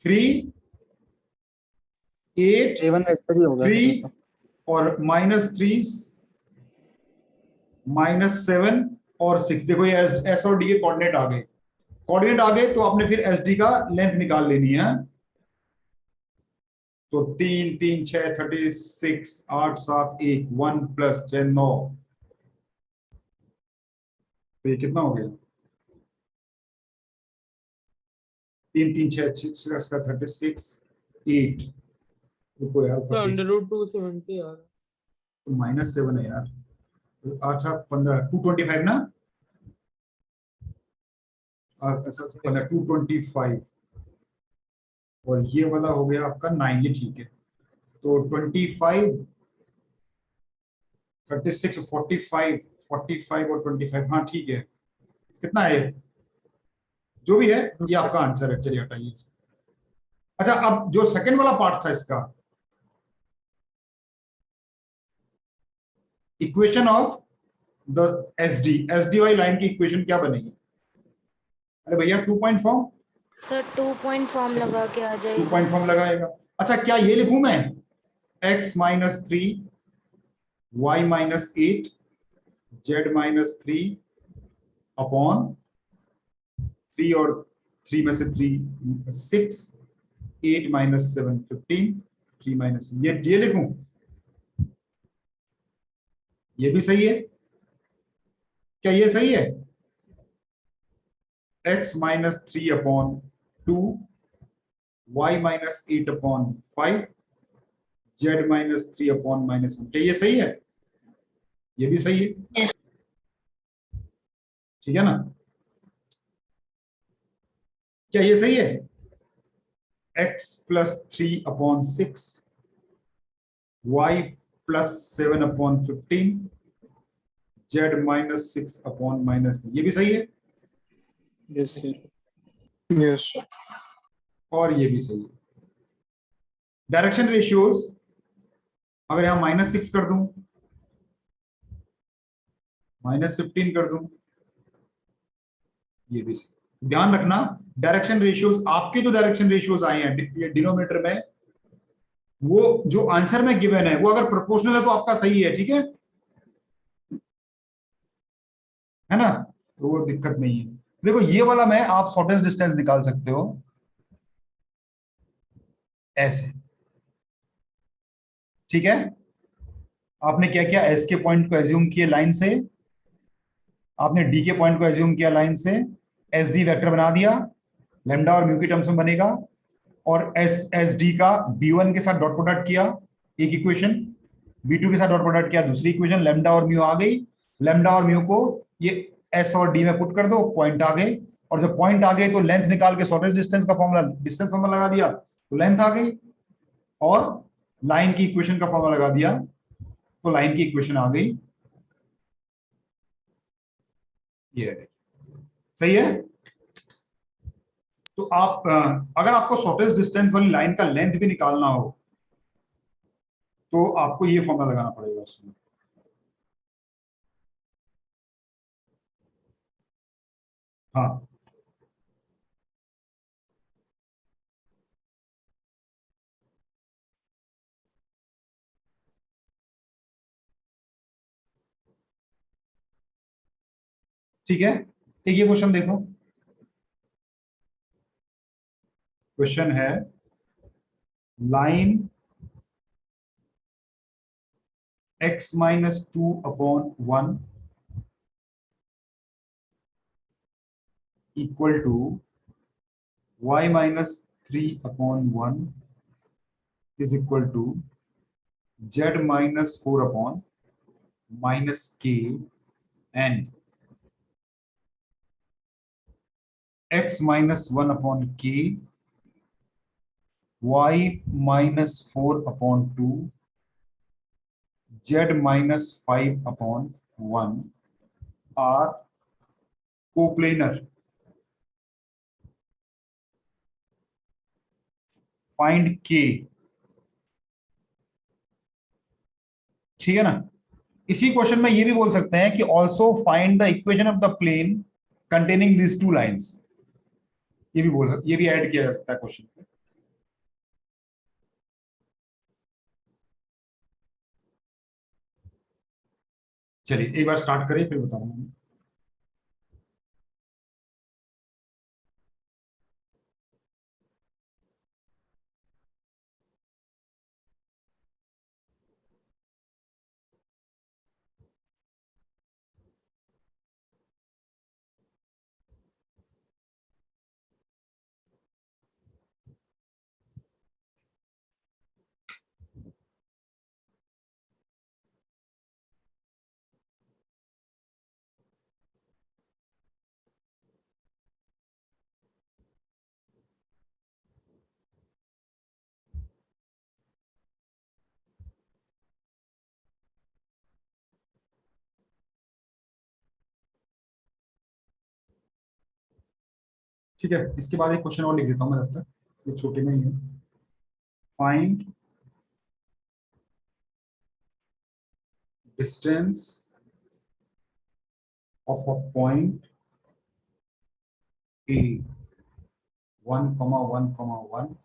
3 8 A1 वेक्टर ही होगा 3 और -3 -7 और 6। देखो ये एस और डी के कोऑर्डिनेट आ गए। कोऑर्डिनेट आ गए तो आपने फिर एस डी का लेंथ निकाल लेनी है। तो 3 3 6 36 8 7 1 1 + 6 9। तो ये कितना हो गया? 3 3 6 36 8। रुको यार, सर √270 आ रहा है। -7 है यार। अच्छा 15 225 ना। अच्छा 15 225 और ये वाला हो गया आपका 9। ये ठीक है। तो 25 36 45 45 और 25। हाँ ठीक है। कितना है जो भी है ये आपका आंसर है। चलिए हटाइए। अच्छा अब जो सेकंड वाला पार्ट था इसका, इक्वेशन ऑफ द एसडी वाली लाइन की इक्वेशन क्या बनेगी? अरे भैया 2 point form, sir 2 point form लगा के आ 2 जाएगा। पॉइंट फॉर्म लगाएगा। अच्छा क्या ये लिखूं मैं x - 3 y - 8 z - 3 अपॉन 3 और 3 में से 3 6 8 - 7 15 3 - ये लिखूं? ये भी सही है। क्या ये सही है? x - 3 upon 2 y - 8 upon 5 z - 3 upon -1। क्या ये सही है? ये भी सही है। ठीक है ना? क्या ये सही है? x + 3 upon 6 y + 7 upon 15 z - 6 upon -3। ये भी सही है यस सर। यस और ये भी सही है। डायरेक्शन रेशियोज अगर यहां -6 कर दूं, -15 कर दूं, ये भी सही। ध्यान रखना डायरेक्शन रेशियोज, आपके जो डायरेक्शन रेशियोज आए हैं डिनोमिनेटर में, वो जो आंसर में गिवन है वो अगर प्रोपोर्शनल है तो आपका सही है। ठीक है ना? तो वो दिक्कत नहीं है। देखो ये वाला में आप शॉर्टेस्ट डिस्टेंस निकाल सकते हो ऐसे। ठीक है? आपने क्या किया, एस के पॉइंट को एज्यूम किए लाइन से, आपने डी के पॉइंट को एज्यूम किया लाइन से, एस डी वेक्टर बना दिया, लेमडा और म्यू की टर्म्स में बनेगा, और एस डी का B1 के साथ डॉट प्रोडक्ट किया एक इक्वेशन, B2 के साथ डॉट प्रोडक्ट किया दूसरी इक्वेशन, लेमडा और म्यू आ गई। लेमडा और म्यू को ये एस और डी में पुट कर दो, पॉइंट आ गए, और जब पॉइंट आ गए तो लेंथ निकाल के शॉर्टेस्ट डिस्टेंस का फॉर्मूला, डिस्टेंस फॉर्मूला लगा दिया तो लेंथ आ गई, और लाइन की इक्वेशन का फॉर्मूला लगा दिया तो लाइन की इक्वेशन आ गई। ये सही है। तो आप अगर आपको शॉर्टेस्ट डिस्टेंस वाली लाइन का लेंथ भी निकालना हो तो आपको ये फॉर्मूला लगाना पड़ेगा उसमें। हाँ ठीक है। एक ये क्वेश्चन देखो। क्वेश्चन है line x - 2 upon 1 equal to y - 3 upon 1 is equal to z - 4 upon -k and x - 1 upon k y - 4 upon 2 z - 5 upon 1 are coplanar. Find k। ठीक है ना? इसी क्वेश्चन में ये भी बोल सकते हैं कि also find the equation of the plane containing this two lines. ये भी ऐड किया जा सकता है क्वेश्चन में। चलिए एक बार स्टार्ट करिए फिर बताऊंगा। ठीक है, इसके बाद एक क्वेश्चन और लिख देता हूँ मैं तब तक, ये छोटे में ही है। Find distance of a point A 1,1,1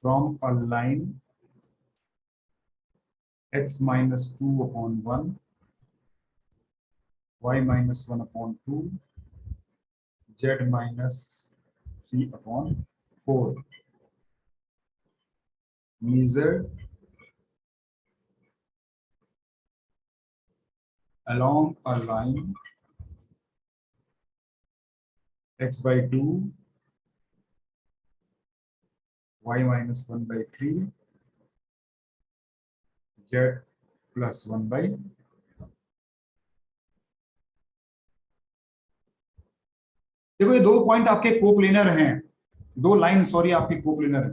from a line x minus 2 upon 1, y minus 1 upon 2, z minus 3 upon 4. Measure along a line x by 2, y minus 1 by 3, z plus 1 by। देखो ये दो पॉइंट आपके coplanar हैं, दो line sorry आपके coplanar है।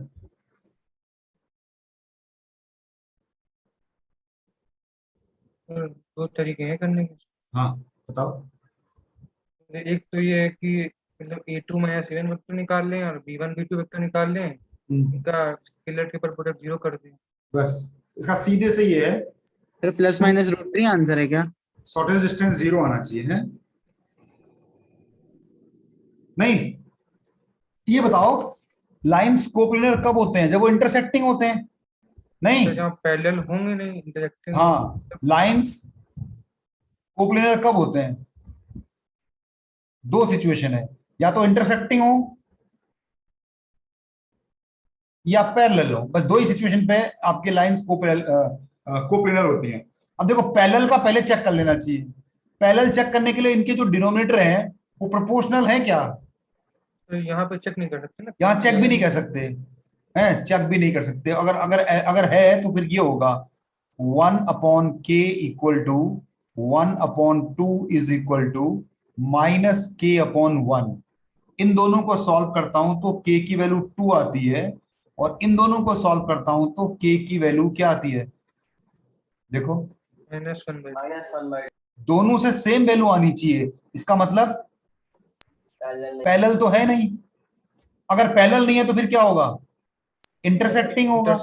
दो तरीके हैं करने के। हाँ बताओ। एक तो ये है कि मतलब A2 माइनस A1 वेक्टर निकाल लें और B1 B2 वेक्टर निकाल लें, इनका स्केलर के ऊपर प्रोडक्ट जीरो कर दें। बस इसका सीधे से ये है, फिर प्लस माइनस रूट 3 आंसर है क्या? शॉर्टेस्ट डिस्टेंस 0 आना चाहिए है। नहीं, ये बताओ लाइंस कोप्लेनर कब होते हैं? जब वो इंटरसेक्टिंग होते हैं। नहीं, तो जहाँ पैरेलल होंगे नहीं, इंटरसेक्टिंग। हाँ लाइंस कोप्लेनर कब होते हैं? दो सिचुएशन है, या तो इंटरसेक्टिंग हो या पैरेलल हो, बस दो ही सिचुएशन पे आपके लाइंस कोप्लेनर होती हैं। अब देखो पैरेलल का पहले चेक कर लेना चाहिए। पैरेलल चेक करने के लिए इनके जो डिनोमिनेटर हैं वो प्रोपोर्शनल है क्या? तो यहाँ पे चेक नहीं कर सकते ना। यहाँ चेक भी नहीं कर सकते हैं, चेक भी नहीं कर सकते। अगर अगर अगर है तो फिर ये होगा 1/k equal to 1/2 is equal to -k/1। इन दोनों को सॉल्व करता हूं तो k की वैल्यू 2 आती है, और इन दोनों को सॉल्व करता हूं तो k की वैल्यू क्या आती है? देखो -1/2। दोनों से सेम वैल्यू आनी चाहिए, इसका मतलब पैरेलल तो है नहीं। अगर पैरेलल नहीं है तो फिर क्या होगा? इंटरसेक्टिंग होगा,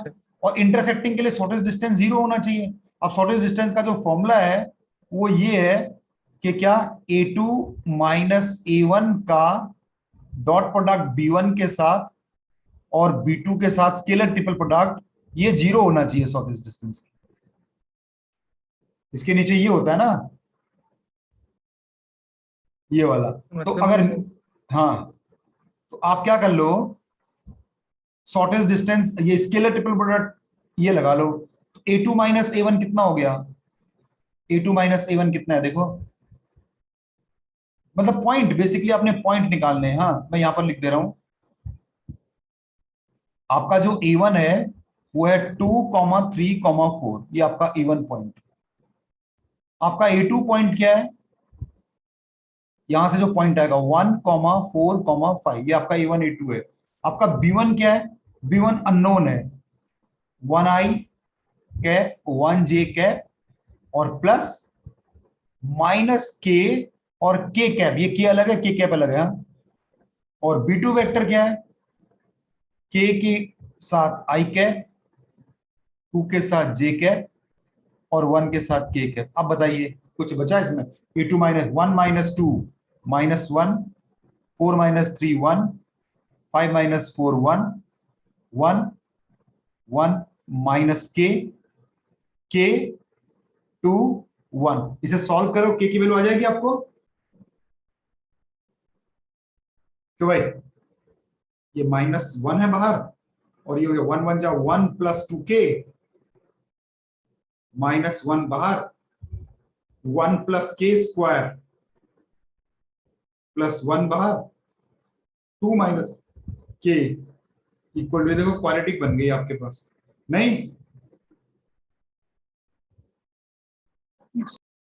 और इंटरसेक्टिंग के लिए शॉर्टेस्ट डिस्टेंस 0 होना चाहिए। अब शॉर्टेस्ट डिस्टेंस का जो फॉर्मूला है वो ये है कि क्या A2 माइनस A1 का डॉट प्रोडक्ट B1 के साथ और B2 के साथ स्केलर ट्रिपल प्रोडक्ट, ये 0 होना चाहिए शॉर्टेस्ट डिस्टेंस। इसके नीचे ये होता है ना, ये वाला। तो अगर हाँ, तो आप क्या कर लो, शॉर्टेस्ट डिस्टेंस ये स्केलर ट्रिपल प्रोडक्ट ये लगा लो। A2 माइनस A1 कितना हो गया? A2 माइनस A1 कितना है देखो, मतलब पॉइंट, बेसिकली आपने पॉइंट निकालने हैं। हाँ मैं यहां पर लिख दे रहा हूं, आपका जो A1 है वो है 2,3,4, ये आपका A1 पॉइंट। आपका A2 पॉइंट क्या है? यहां से जो पॉइंट आएगा 1,4,5, ये आपका A1 A2 है। आपका B1 क्या है? B1 अननोन है, 1i कैप 1j कैप और प्लस -k और k कैप, ये k अलग है, k कैप अलग है। हाँ? और B2 वेक्टर क्या है? k के साथ i कैप, 2 के साथ j कैप और 1 के साथ k कैप। अब बताइए कुछ बचा इसमें? A2 minus 1 minus 2 -1, 4 minus 3 1, 5 minus 4 1, 1 1 minus k k two 1। इसे सॉल्व करो, k की वैल्यू आ जाएगी आपको, क्यों भाई? ये -1 है बाहर, और ये 1 1 जा 1 + 2k, -1 बाहर, 1 + k² +1 बाहर, 2 - k इक्वल टू, देखो क्वाड्रेटिक बन गई आपके पास, नहीं?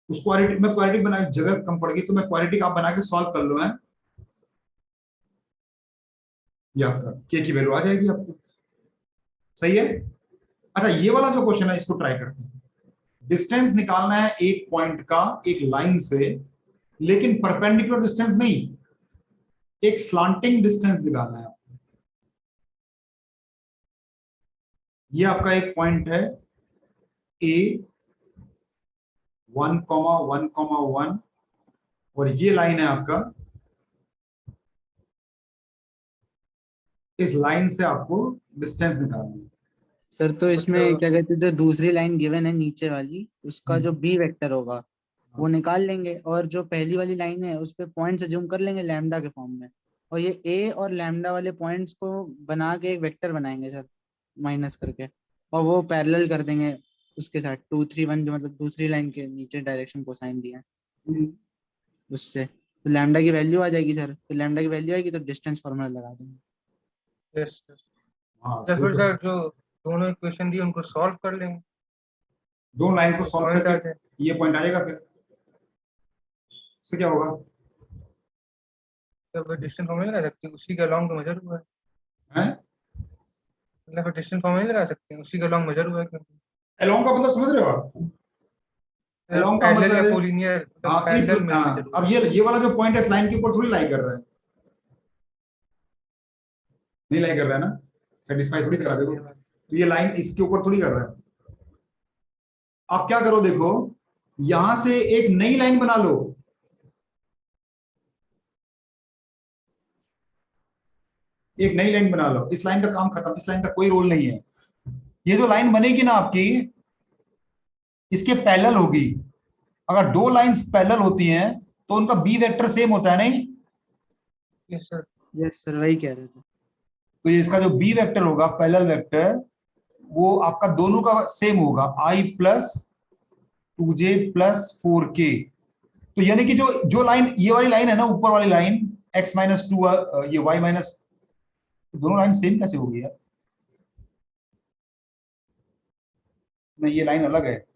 उस क्वाड्रेटिक में क्वाड्रेटिक बना, जगह कम पड़ गई तो मैं क्वाड्रेटिक आप बना के सॉल्व कर लो है, ये आपका k की वैल्यू आ जाएगी आपको। सही है? अच्छा, ये वाला जो क्वेश्चन है इसको ट्राई करते हैं। डिस्टेंस निकालना है एक पॉइंट का एक लाइन से, लेकिन परपेंडिकुलर डिस्टेंस नहीं, एक स्लांटिंग डिस्टेंस निकालना है आपको। ये आपका एक पॉइंट है A 1,1,1, और ये लाइन है आपका, इस लाइन से आपको डिस्टेंस निकालना है। सर तो इसमें मतलब- क्या कहते हैं, जो दूसरी लाइन गिवन है नीचे वाली, उसका जो बी वेक्टर होगा वो निकाल लेंगे, और जो पहली वाली लाइन है उस पे पॉइंट से जूम कर लेंगे लैम्डा के फॉर्म में, और ये ए और लैम्डा वाले पॉइंट्स को बना के एक वेक्टर बनाएंगे सर, माइनस करके, और वो पैरेलल कर देंगे उसके साथ 2 3 1, जो मतलब दूसरी लाइन के नीचे डायरेक्शन कोसाइन दिया है उससे, तो लैम्डा की वैल्यू आ जाएगी सर। तो लैम्डा की वैल्यू आएगी तो डिस्टेंस फॉर्मूला लगा देंगे। Yes sir. हाँ, या सही फिर तो। सर जो दोनों इक्वेशन दी उनको सॉल्व कर लेंगे, दो लाइन को सॉल्व पॉइंट आ करके जाए। ये पॉइंट आ जाएगा, फिर इससे क्या होगा? तो फिर डिस्टेंस फॉर्मूला नहीं लगा सकते, उसी के अलोंग तो मेजर हुआ है। हैं? मतलब फिर डिस्टेंस फॉर्मूला नहीं लगा सकते, उसी के अलोंग मेजर हुआ है, क्योंकि अलोंग का मतलब समझ रहे हो आप? अलोंग का पैरेलल मतलब या है, कोलिनियर, हाँ, पैरेलल में मेजर हाँ, हुआ अब ये वाला जो पॉइंट है इस लाइन के ऊपर थोड़ी लाई कर रहा है, नहीं लाई कर रहा है ना, सेटिस्फाई थोड़ी करा देखो, है। तो ये लाइन इसके ऊपर थोड़ी कर रहा है। आप क्या करो, देखो यहां से एक नई लाइन बना लो, एक नई लाइन बना लो, इस लाइन का काम खत्म, इस लाइन का कोई रोल नहीं है। ये जो लाइन बनेगी ना आपकी, इसके पैरेलल होगी। अगर दो लाइंस पैरेलल होती हैं तो उनका बी वेक्टर सेम होता है, नहीं? Yes sir. यस सर, वही कह रहे थे। तो ये इसका जो बी वेक्टर होगा, पैरेलल वेक्टर, वो आपका दोनों का सेम होगा, I + 2j + 4k। तो यानी कि जो जो लाइन, ये वाली लाइन है ना, ऊपर वाली लाइन x - 2, ये y - दोनों लाइन सेम कैसे होगी यार? नहीं, ये लाइन अलग है,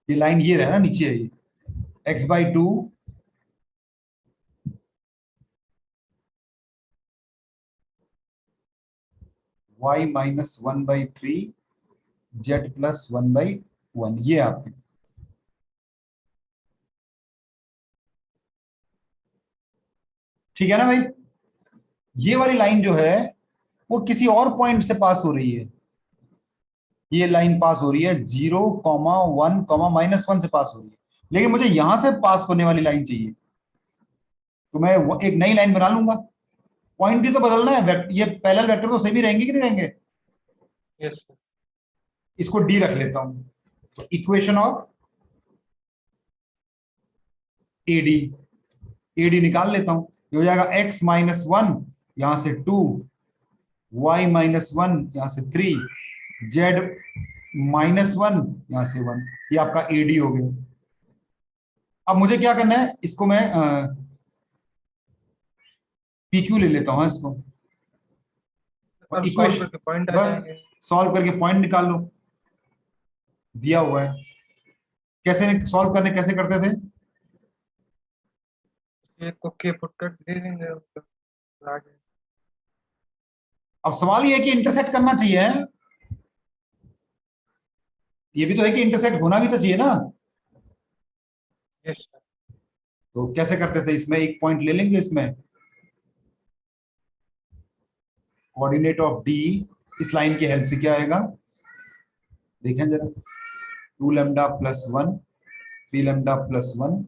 ये लाइन ये रहा ना नीचे है, ये x/2 y - 1/3 z + 1/1, ये आपकी। ठीक है ना भाई? ये वाली लाइन जो है वो किसी और पॉइंट से पास हो रही है, ये लाइन पास हो रही है 0, 1, -1 से पास हो रही है, लेकिन मुझे यहां से पास होने वाली लाइन चाहिए, तो मैं एक नई लाइन बना लूंगा। पॉइंट भी तो बदलना है, ये पैरेलल वेक्टर तो सेम ही रहेंगे कि नहीं रहेंगे? Yes sir. इसको डी रख लेता हूं, तो इक्वेशन ऑफ एडी, एडी निकाल लेता हूं, ये हो जाएगा x - 1 यहां से 2, y - 1 यहां से 3, z -1 यहां से 1, ये आपका एडी हो गया। अब मुझे क्या करना है, इसको मैं PQ ले लेता हूं इसको, अब सॉल्व इक्वेशन, करके पॉइंट आ बस जाएंगे। सॉल्व करके पॉइंट निकाल लो, दिया हुआ है। कैसे सॉल्व करने, कैसे करते थे? एक को के पुट कर दे देंगे, तो आ जाएगा। अब सवाल ये है कि इंटरसेक्ट करना चाहिए है? ये भी तो है कि इंटरसेक्ट होना भी तो चाहिए ना। Yes sir. तो कैसे करते थे, इसमें एक पॉइंट ले लेंगे, इसमें कोऑर्डिनेट ऑफ डी, इस लाइन की हेल्प से क्या आएगा देखें जरा, 2 λ + 1, 3 λ + 1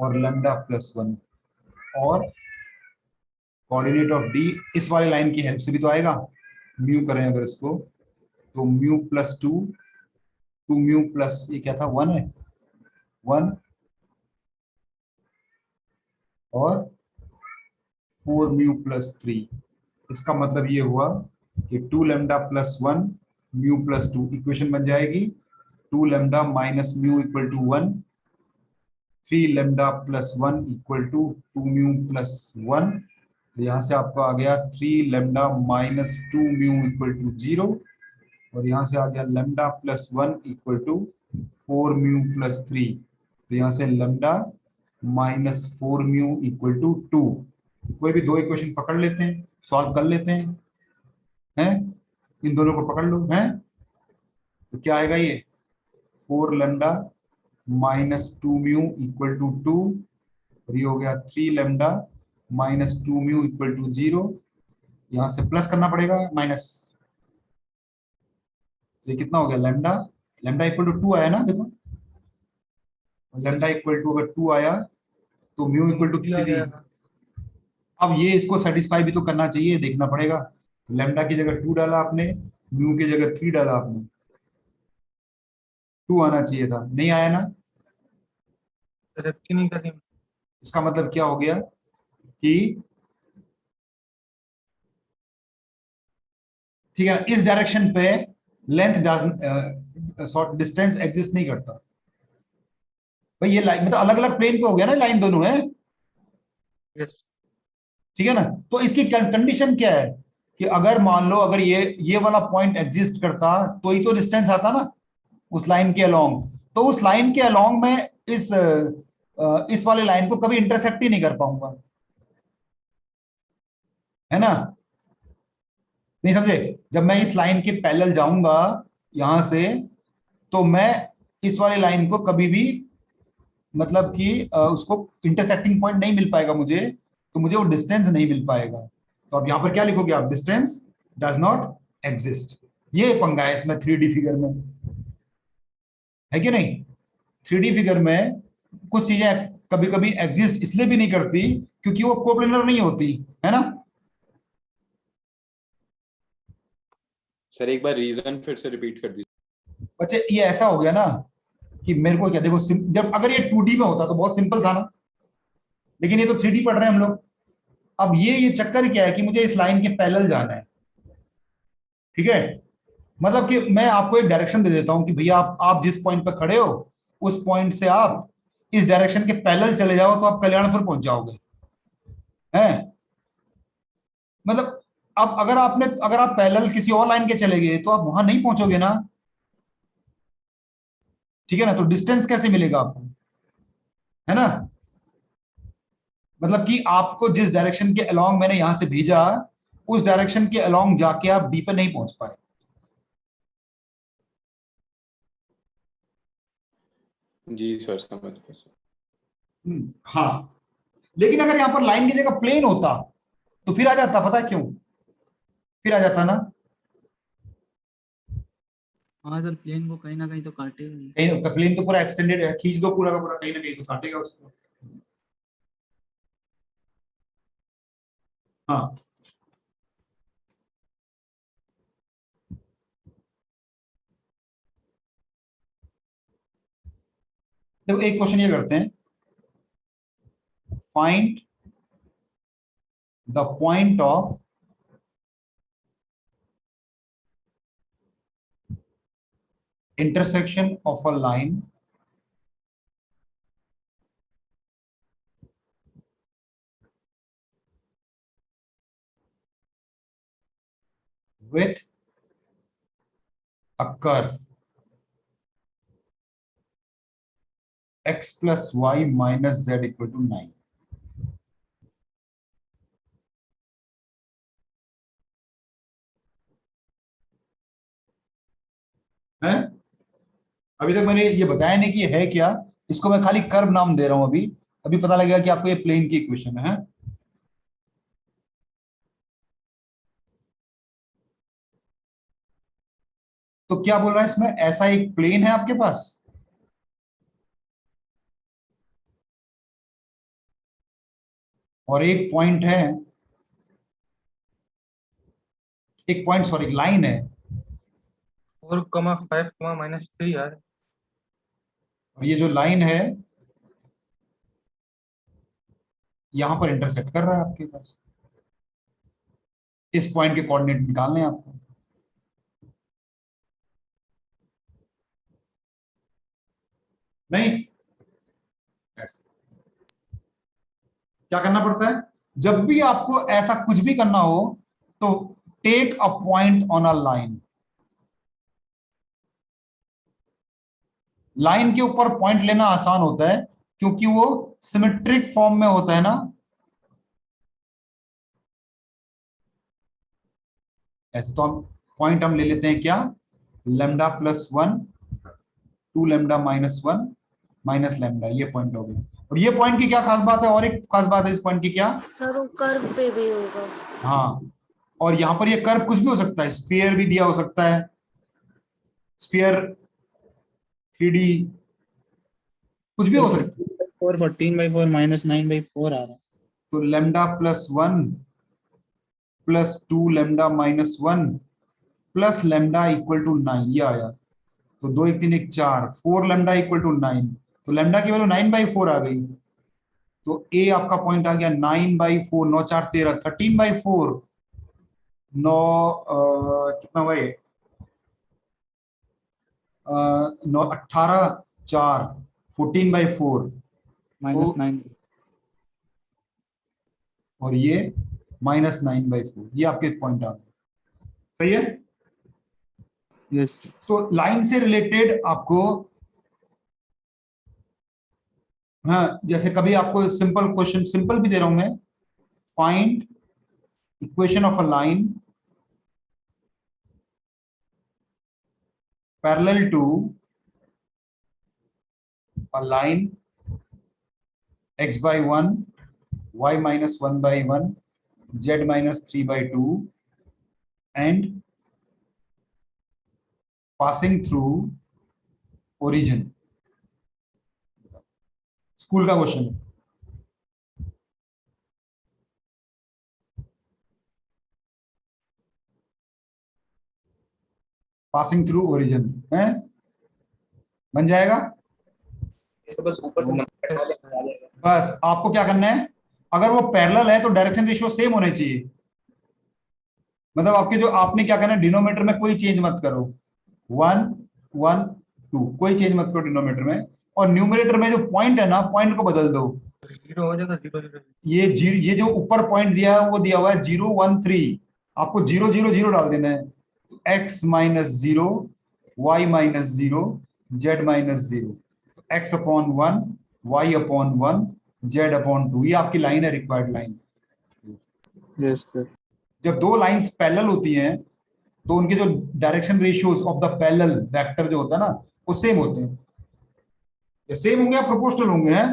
और λ + 1, और कोऑर्डिनेट ऑफ डी इस वाली लाइन की हेल्प से भी तो आएगा, म्यू करें अगर इसको, तो म्यू प्लस 2, 2 म्यू प्लस ये क्या था 1 है, 1 और 4 म्यू प्लस 3। इसका मतलब ये हुआ कि 2 lambda plus 1 mu plus 2, equation बन जाएगी 2 lambda minus mu equal to 1, 3 lambda plus 1 equal to 2 mu plus 1। तो यहाँ से आपको आ गया 3 lambda minus 2 mu equal to 0, और यहाँ से आ गया lambda plus 1 equal to 4 mu plus 3। तो यहाँ से lambda minus 4 mu equal to 2। कोई भी दो इक्वेशन पकड़ लेते हैं, सॉल्व कर लेते हैं, इन दोनों को पकड़ लो हैं, तो क्या आएगा ये 4 lambda minus 2 mu equal to 2, और ये हो गया 3 lambda minus 2 mu equal to 0। यहां से प्लस करना पड़ेगा माइनस, ये कितना हो गया लेमडा, लेमडा इक्वल टू 2 आया ना, देखो लेमडा इक्वल टू अगर 2 आया तो म्यू इक्वल टू 3 आ 3। गया था। अब ये इसको सेटिस्फाई भी तो करना चाहिए, देखना पड़ेगा। लेमडा की जगह 2 डाला आपने, म्यू की जगह 3 डाला आपने, 2 आना चाहिए था, नहीं आया ना। रखी नहीं करी। इसका मतलब क्या हो गया कि ठीक है, इस डायरेक्शन पे लेंथ डज डिस्टेंस एग्जिस्ट नहीं करता भाई। ये लाइन मतलब अलग अलग प्लेन पे हो गया ना, लाइन दोनों है, यस। ठीक है ना। तो इसकी कंडीशन क्या है कि अगर मान लो अगर ये वाला पॉइंट एग्जिस्ट करता तो ही तो डिस्टेंस आता ना उस लाइन के अलोंग। तो उस लाइन के अलोंग में इस वाले लाइन को कभी इंटरसेक्ट ही नहीं कर पाऊंगा, है ना, नहीं समझे। जब मैं इस लाइन के पैरेलल जाऊंगा यहां से, तो मैं इस वाले लाइन को कभी भी मतलब कि उसको इंटरसेक्टिंग पॉइंट नहीं मिल पाएगा मुझे, तो मुझे वो डिस्टेंस नहीं मिल पाएगा। तो अब यहां पर क्या लिखोगे आप, डिस्टेंस डज नॉट एग्जिस्ट। ये पंगा है इसमें 3D फिगर में, है कि नहीं। 3D फिगर में कुछ चीजें कभी कभी एग्जिस्ट इसलिए भी नहीं करती क्योंकि वो कोप्लेनर नहीं होती, है ना। सर एक बार रीजन फिर से रिपीट कर दीजिए। अच्छा ये ऐसा हो गया ना कि मेरे को क्या देखो, जब अगर ये 2D में होता तो बहुत सिंपल था ना, लेकिन ये तो 3D पढ़ रहे हैं हम लोग। अब ये चक्कर क्या है कि मुझे इस लाइन के पैरेलल जाना है, ठीक है। मतलब कि मैं आपको एक डायरेक्शन दे देता हूं कि भैया आप जिस पॉइंट पर खड़े हो उस पॉइंट से आप इस डायरेक्शन के पैरेलल चले जाओ तो आप कल्याणपुर पहुंच जाओगे, हैं। मतलब अब अगर आप पैरेलल किसी और लाइन के चले गए तो आप वहां नहीं पहुंचोगे ना, ठीक है ना। तो डिस्टेंस कैसे मिलेगा आपको, है ना। मतलब कि आपको जिस डायरेक्शन के अलोंग मैंने यहां से भेजा उस डायरेक्शन के अलोंग जाके आप बी पर नहीं पहुंच पाए। जी सर समझ गया। हाँ, लेकिन अगर यहां पर लाइन की जगह प्लेन होता तो फिर आ जाता, पता है क्यों फिर आ जाता ना। हाँ सर, प्लेन को कहीं ना कहीं तो काटेगा ही। कहीं प्लेन तो पूरा एक्सटेंडेड है, खींच दो पूरा का पूरा, कहीं ना कहीं तो काटेगा उसको। हाँ, देखो एक क्वेश्चन ये करते हैं, find the point of intersection of a line with a curve x plus y minus z equal to 9। है, अभी तक मैंने ये बताया नहीं कि ये है क्या, इसको मैं खाली कर्व नाम दे रहा हूं। अभी अभी पता लगेगा कि आपको ये प्लेन की इक्वेशन है। तो क्या बोल रहा है इसमें, ऐसा एक प्लेन है आपके पास, और एक पॉइंट है एक पॉइंट सॉरी लाइन है 4,5,-3 यार। और ये जो लाइन है यहां पर इंटरसेक्ट कर रहा है आपके पास, इस पॉइंट के कोऑर्डिनेट निकालने हैं आपको। नहीं ऐसे क्या करना पड़ता है, जब भी आपको ऐसा कुछ भी करना हो तो take a point on a line. Line के ऊपर पॉइंट लेना आसान होता है क्योंकि वो सिमेट्रिक फॉर्म में होता है ना। ऐसे तो हम पॉइंट हम ले लेते हैं क्या, lambda plus 1, 2 lambda minus 1 minus lambda, ये पॉइंट हो गया। और ये पॉइंट की क्या खास बात है, और एक खास बात है इस पॉइंट की क्या, सर वो कर्व पे भी होगा। हाँ और यहां पर ये कर्व कुछ भी हो सकता है, स्फीयर भी दिया हो सकता है, स्फीयर 3D कुछ भी हो सकता है। 4 14/4 -9/4 आ रहा है। तो lambda plus 1 plus 2 lambda minus 1 plus lambda equal to 9, ये आया। तो 2 1 3 1 4, 4 लेमडा इक्वल टू 9, तो लेमडा की वैल्यू 9/4 आ गई। तो ए आपका पॉइंट आ गया 9/4, 9 4 13, 13/4, 9 कितना भाई 9 18 4, 14/4 -9। और ये -9/4, ये आपके पॉइंट आ गए। सही है। यस। तो लाइन से रिलेटेड आपको, हाँ जैसे कभी आपको सिंपल क्वेश्चन, सिंपल भी दे रहा हूं मैं, find equation of a line parallel to a line x/1, y-1/1, z-3/2 and passing through origin। School का क्वेश्चन है। पासिंग थ्रू ओरिजिन है, बन जाएगा। ऐसे बस ऊपर से नंबर हटा दें, आ जाएगा। बस आपको क्या करना है, अगर वो पैरेलल है तो डायरेक्शन रेशियो सेम होने चाहिए। मतलब आपके जो आपने क्या करना है, डिनोमिनेटर में कोई चेंज मत करो, 1 1 2 कोई चेंज मत करो डिनोमिनेटर में, और न्यूमरेटर में जो पॉइंट है ना, पॉइंट को बदल दो। 0 हो जाएगा, 0 0। ये जो ऊपर पॉइंट दिया है वो दिया हुआ है 0 1 3, आपको 0 0 0 डाल देना है। x -0, y -0, z -0, x/1, y/1, z/2, ये आपकी लाइन है, रिक्वायर्ड लाइन। Yes sir. जब दो लाइंस पैरेलल होती हैं तो उनके जो direction ratios of the parallel vector जो होता है ना, वो सेम होते हैं। ये सेम होंगे या प्रोपोर्शनल होंगे, हैं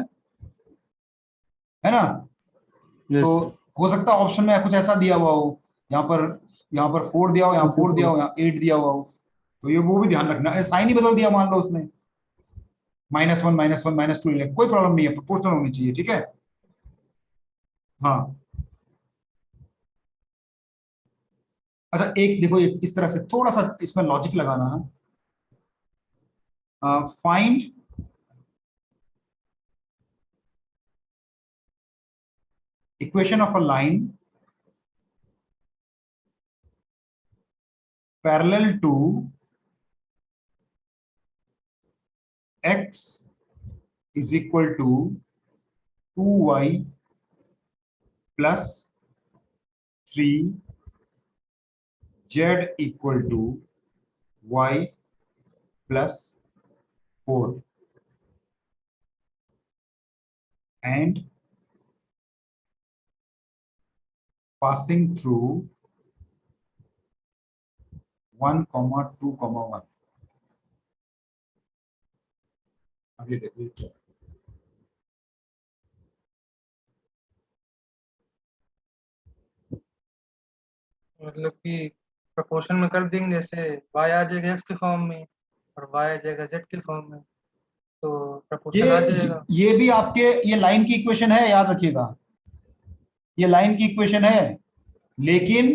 है ना। यस। तो हो सकता है ऑप्शन में कुछ ऐसा दिया हुआ हो, यहाँ पर 4 दिया हो, यहाँ 4 दिया हो, यहाँ 8 दिया हुआ हो, तो ये वो भी ध्यान रखना। साइन ही बदल दिया मान लो उसने, -1 -1 -2, कोई प्रॉब्लम नहीं है, प्रोपोर्शनल होनी चाहिए, ठीक है। हाँ अच्छा, एक देखो इस तरह से थोड़ा सा इसमें लॉजिक लगाना है। Find equation of a line parallel to x is equal to 2y plus 3, z equal to y plus 4, and passing through 1, 2, 1। आगे देखिए क्या, मतलब कि प्रोपोर्शन में कर देंगे, जैसे y आ जाएगा x के फॉर्म में और y आ जाएगा z के फॉर्म में, तो प्रोपोर्शन आ जाएगा। ये भी आपके, ये लाइन की इक्वेशन है, याद रखिएगा, ये लाइन की इक्वेशन है, लेकिन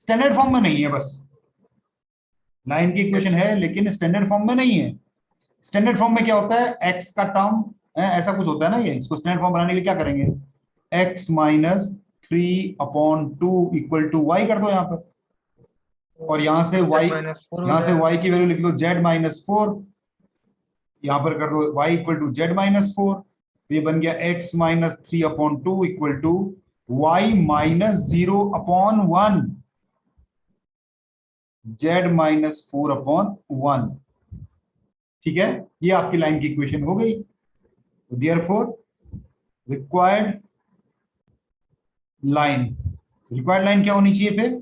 स्टैंडर्ड फॉर्म में नहीं है, बस लाइन की इक्वेशन है लेकिन स्टैंडर्ड फॉर्म में नहीं है। स्टैंडर्ड फॉर्म में क्या होता है, एक्स का टर्म ऐसा कुछ होता है ना, ये इसको स्टैंडर्ड फॉर्म बनाने के लिए क्या करेंगे, x minus 3/2 equal to y कर दो यहाँ पर, और यहाँ से Z y, माइनस 4 हो यहाँ से जाएगा। y की वैल्यू लिख लो z-4, यहाँ पर कर दो y इक्वल टू z-4, तो ये बन गया x minus 3/2 equal to y minus 0/1, z-4/1। ठीक है, ये आपकी लाइन की इक्वेशन हो गई। Therefore required line, required line क्या होनी चाहिए फिर,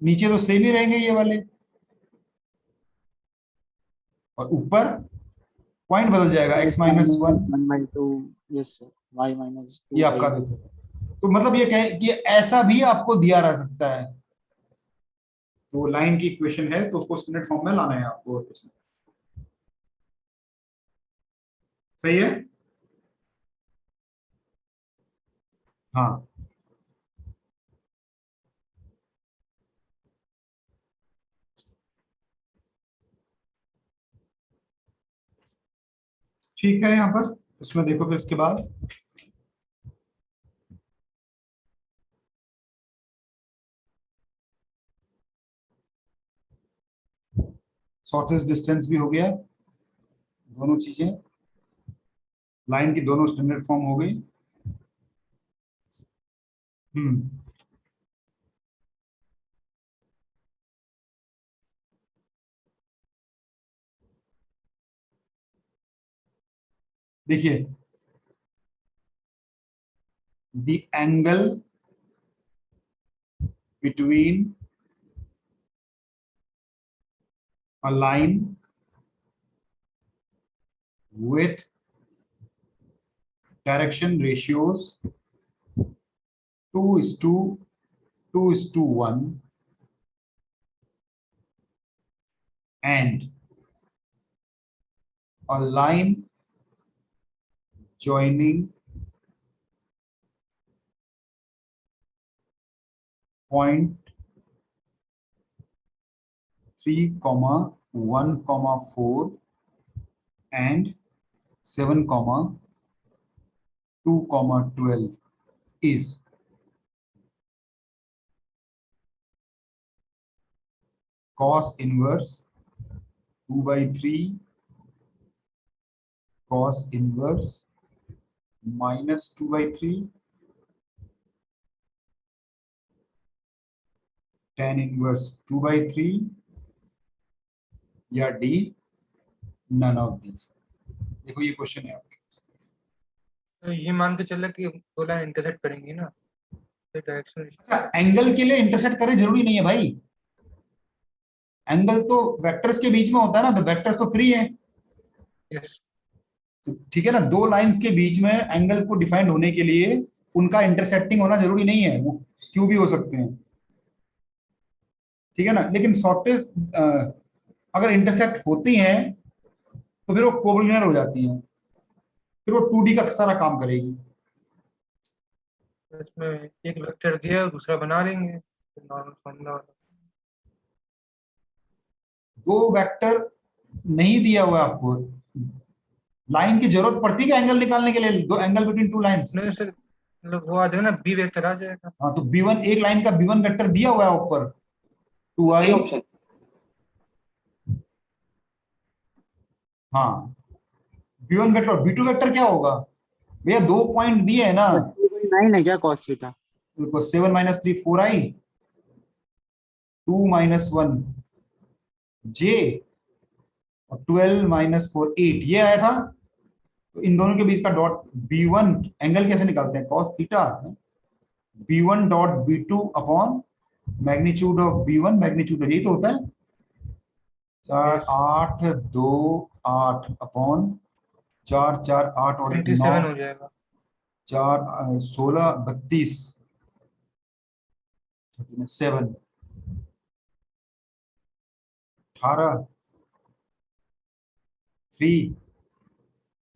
नीचे तो सेम ही रहेंगे ये वाले, और ऊपर पॉइंट बदल जाएगा x-1। 1/2, yes sir, y minus ये आपका देखो, तो मतलब ये कहे कि ऐसा भी आपको दिया रह सकता है, तो लाइन की इक्वेशन है तो उसको स्टैंडर्ड फॉर्म में लाना है आपको, और कुछ नहीं। सही है, हाँ। ठीक है, यहाँ पर इसमें देखो फिर इसके बाद शॉर्टेस्ट डिस्टेंस भी हो गया, दोनों चीजें, लाइन की दोनों स्टैंडर्ड फॉर्म हो गई। देखिए, the angle between a line with direction ratios 2:2:1 and a line joining point 3,1,4 and 7,2,12 is cos inverse 2/3 cos inverse minus 2/3 tan inverse 2/3 या डी नन ऑफ दीज। देखो ये क्वेश्चन है आपके, तो ये मान के चले कि दो लाइन इंटरसेक्ट करेंगी ना, तो डायरेक्शन। अच्छा एंगल के लिए इंटरसेक्ट करे जरूरी नहीं है भाई, एंगल तो वेक्टर्स के बीच में होता है ना, तो वेक्टर्स तो फ्री है। यस, ठीक है ना, दो लाइंस के बीच में एंगल को डिफाइंड होने के लिए उनका इंटरसेक्टिंग होना जरूरी नहीं है, वो स्क्यू भी हो सकते हैं। ठीक है ना, लेकिन शॉर्टेज अगर इंटरसेक्ट होती हैं तो फिर वो कोलिनियर हो जाती हैं, फिर वो 2D का सारा काम करेगी। इसमें एक वेक्टर दिया है दूसरा बना लेंगे नॉर्मल फॉर्मूला वाला। दो वेक्टर नहीं दिया हुआ है आपको, लाइन की जरूरत पड़ती है एंगल निकालने के लिए, दो एंगल बिटवीन टू लाइंस। नहीं सर, मतलब वो आ जाएगा ना, बी वेक्टर आ जाएगा। हाँ तो B1, एक लाइन का B1 वेक्टर दिया हुआ है ऊपर 2i, ऑप्शन हाँ B1 वेक्टर, और B2 वेक्टर क्या होगा भैया, दो पॉइंट दिए है ना, 2/9 है क्या cos थीटा? 7 - 3 4i 2 - 1 j और 12 - 4 8, ये आया था। तो इन दोनों के बीच का डॉट B1 एंगल कैसे निकालते हैं, cos theta, B1 dot B2 upon magnitude of B1 magnitude, यही तो होता है 4 Yes. 8 2 8 अपॉन 4 4 8 और 27 9 हो जाएगा। 4 16 32 7 18 3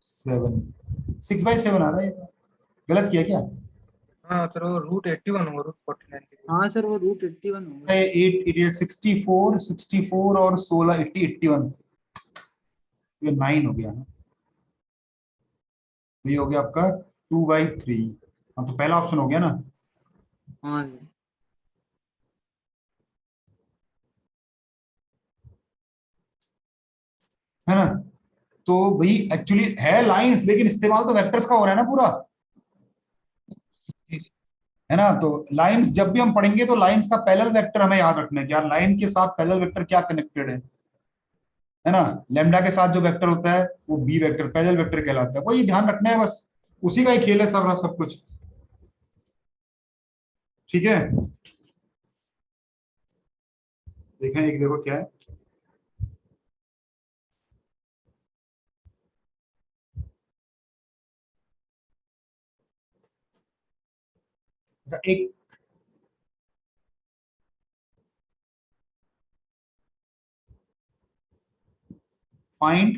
7 6/7 आ रहा है, गलत किया क्या? हाँ सर वो रूट 81 होगा रूट 49 के लिए। हाँ सर वो रूट 81 होगा। 64 और 16 80 81, ये 9 हो गया ना, ये हो गया आपका 2/3। हाँ तो पहला ऑप्शन हो गया ना। हाँ जी। है ना, तो भाई एक्चुअली है लाइंस, लेकिन इस्तेमाल तो वेक्टर्स का हो रहा है ना पूरा, जी सर। है ना। तो लाइंस जब भी हम पढ़ेंगे तो लाइंस का पैरेलल वेक्टर हमें याद रखना है कि यार लाइन के साथ पैरेलल वेक्टर क्या कनेक्टेड है ना। लेमडा के साथ जो वेक्टर होता है वो बी वेक्टर पैरेलल वेक्टर कहलाता है, वही ध्यान रखना है बस, उसी का ही खेल है सब कुछ, ठीक है। देखें एक, देखो क्या है, एक फाइंड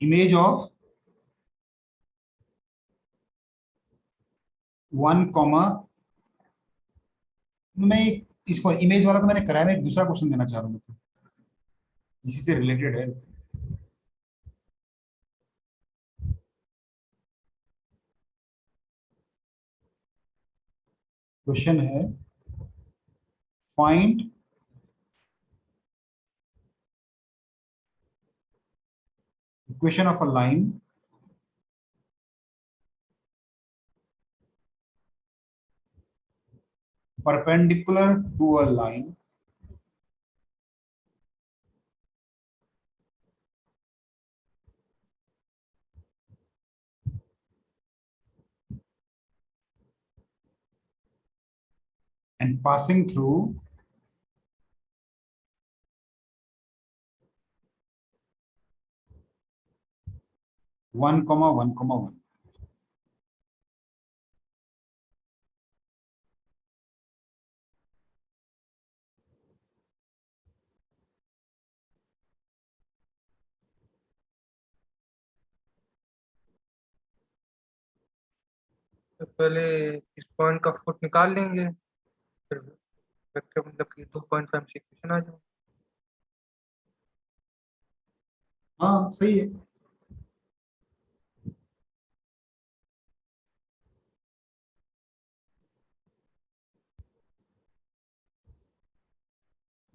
इमेज ऑफ 1, मैं इसको इमेज वाला तो मैंने कराया, मैं एक दूसरा क्वेश्चन देना चाह रहा हूँ, इसी से रिलेटेड है। क्वेश्चन है find equation of a line perpendicular to a line and passing through one comma one comma one। तो पहले इस पॉइंट का फुट निकाल लेंगे, फिर वेक्टर मतलब कि 2.5 से इक्वेशन आ जाए। हाँ सही है,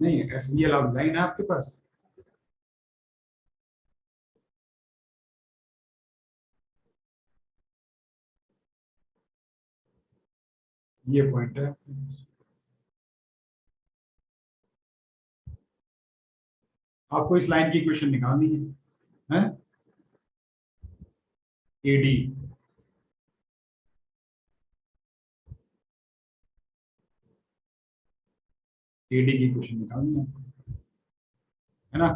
नहीं एसबीएल लाइन है आपके पास, ये पॉइंट है। आपको इस लाइन की इक्वेशन निकालनी है एडी, एडी की इक्वेशन निकालनी है ना।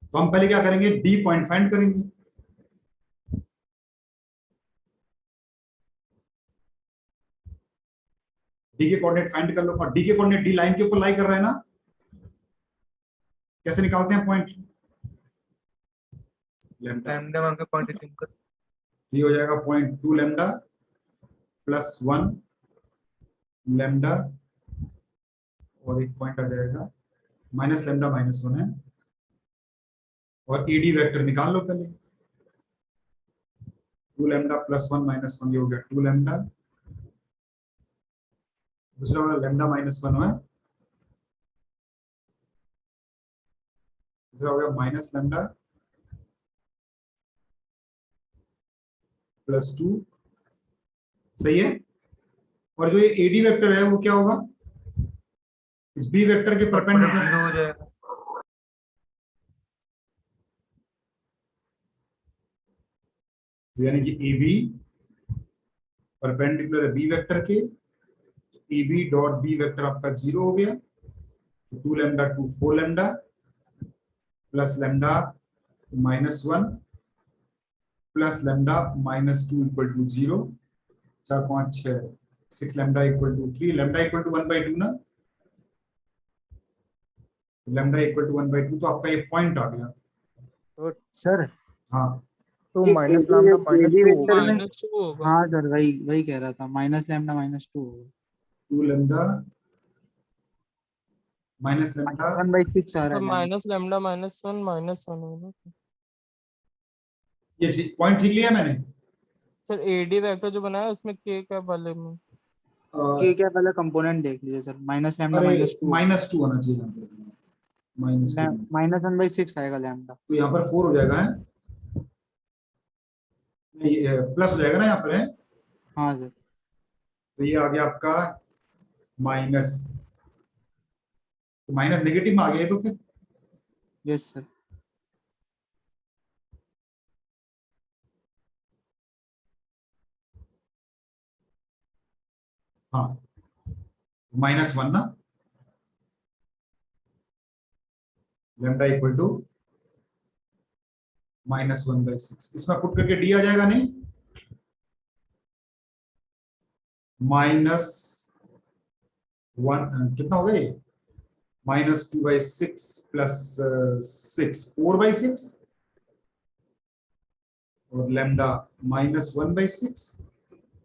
तो हम पहले क्या करेंगे, डी पॉइंट फाइंड करेंगे। डी के कोऑर्डिनेट फाइंड कर लो, और डी के कोऑर्डिनेट डी लाइन के ऊपर लाई कर रहे हैं ना, कैसे निकालते हैं पॉइंट, लैम्डा, लैम्डा मान के पॉइंट चुन कर ये हो जाएगा 0.2 लैम्डा प्लस 1 लैम्डा, और एक पॉइंट आ जाएगा माइनस लैम्डा माइनस 1 है, और ईडी वेक्टर निकाल लो पहले, 2 लैम्डा प्लस 1 माइनस 1, ये हो गया 2 लैम्डा, दूसरा वाला लैम्डा माइनस 1 है, दूसरा हो गया माइनस लैम्डा प्लस 2, सही है। और जो ये एडी वेक्टर है वो क्या होगा, इस बी वेक्टर के परपेंडिकुलर, 0 हो जाएगा। यानी कि ए बी परपेंडिकुलर है बी वेक्टर के, A B dot B vector आपका 0 हो गया, 2 lambda 2 4 lambda plus lambda minus 1 प्लस lambda minus 2 equal to 0, 4 5 6 6 lambda equal to 3, lambda equal to 1/2 ना, लैम्डा इक्वल टू 1/2, तो आपका ये पॉइंट आ गया। तो सर हाँ तो ये minus AD lambda minus AD two vector में -2 होगा। हाँ सर वही कह रहा था, माइनस लैम्डा -2 होगा। 2 लैम्डा माइनस लैम्डा -1/6 आ रहा तो है लैम्डा। माइनस लैम्डा -1 होगा। ये पॉइंट ठीक लिया मैंने। सर एडी वेक्टर जो बनाया उसमें के क्या वाले में? के क्या पहले कंपोनेंट देख लीजिए सर, माइनस लैम्डा अरे -2 होना चाहिए यहाँ पर, -2। -1/6 आएगा लैम्डा। तो यहाँ पर 4 हो जाएगा है, प्लस हो जाएगा ना यहाँ पर है। हाँ सर। तो ये आ गया आपका माइनस, तो माइनस नेगेटिव में आ गया, तो फिर यस सर। हाँ -1 ना, लैम्डा इक्वल टू -1/6, इसमें पुट करके डी आ जाएगा नहीं, -1 कितना होगा ये, -2/6 प्लस 6 4/6, और लैम्डा -1/6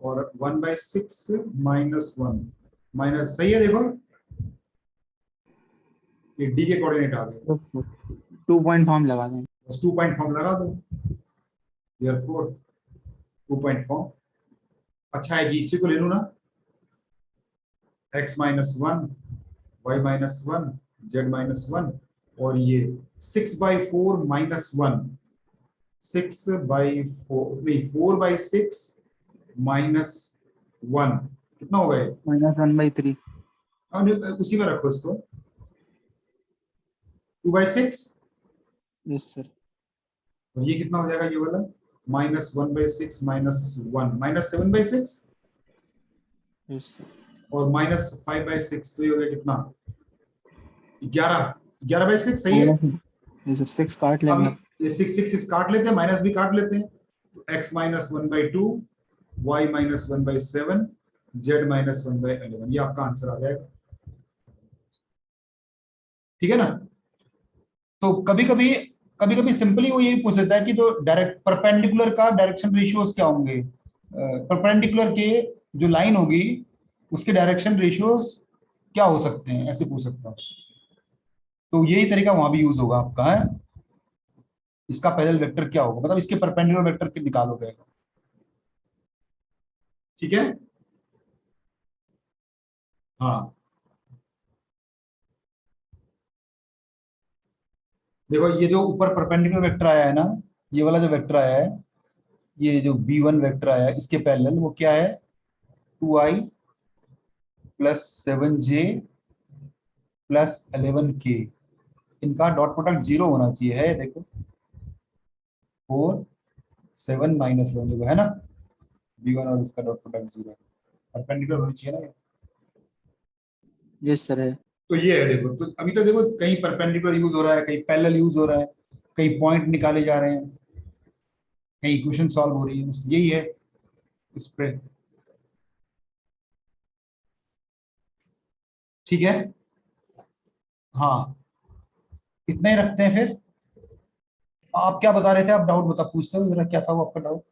और 1/6 -1 माइनस, सही है देखो, ये डी के कोऑर्डिनेट आ गए, 2 पॉइंट फॉर्म लगा दें। बस 2 पॉइंट फॉर्म लगा दो, देयरफॉर 2 पॉइंट फॉर्म। अच्छा है कि इसी को ले लूं ना, x -1 y -1 z -1, और ये 6/4 -1, 6/4 नहीं 4/6 -1 कितना होगा ये, -1/3। उसी में रखो इसको, 2/6, यस सर। और ये कितना हो जाएगा ये वाला, -1/6 -1 -7/6, यस सर। और -5/6, तो ये हो गया कितना, 11/6, सही है। यस सर, 6 काट अब लेंगे। ये 6 काट लेते हैं, माइनस भी काट लेते हैं, तो x -1/2 y -1/7 z -1/11, ये आपका आंसर आ जाएगा, ठीक है ना। तो कभी कभी सिंपली वो यही पूछ लेता है कि जो डायरेक्ट परपेंडिकुलर का डायरेक्शन रेशियोज क्या होंगे, परपेंडिकुलर के जो लाइन होगी उसके डायरेक्शन रेशियोज क्या हो सकते हैं, ऐसे पूछ सकता हूँ। तो यही तरीका वहां भी यूज होगा आपका है, इसका पैरेलल वेक्टर क्या होगा, मतलब इसके परपेंडिकुलर वेक्टर के निकालोगे, ठीक है। हाँ देखो, ये जो ऊपर परपेंडिकुलर वेक्टर आया है ना, ये वाला जो वेक्टर आया है, ये जो b1 वेक्टर आया है, इसके पैरेलल वो क्या है, 2i + 7j + 11k, इनका डॉट प्रोडक्ट 0 होना चाहिए, है देखो 4 7 - 11 है ना, b1 और इसका डॉट प्रोडक्ट 0 परपेंडिकुलर होनी चाहिए ना ये। यस सर है। तो ये है देखो, तो अभी तो देखो कहीं परपेंडिकुलर यूज हो रहा है, कहीं पैरेलल यूज हो रहा है, कहीं पॉइंट निकाले जा रहे हैं, कहीं इक्वेशन सॉल्व हो रही है, बस यही है इस पे, ठीक है। हाँ इतना ही रखते हैं फिर, आप क्या बता रहे थे, आप डाउट बता पूछते हो जरा, क्या था वो आपका डाउट।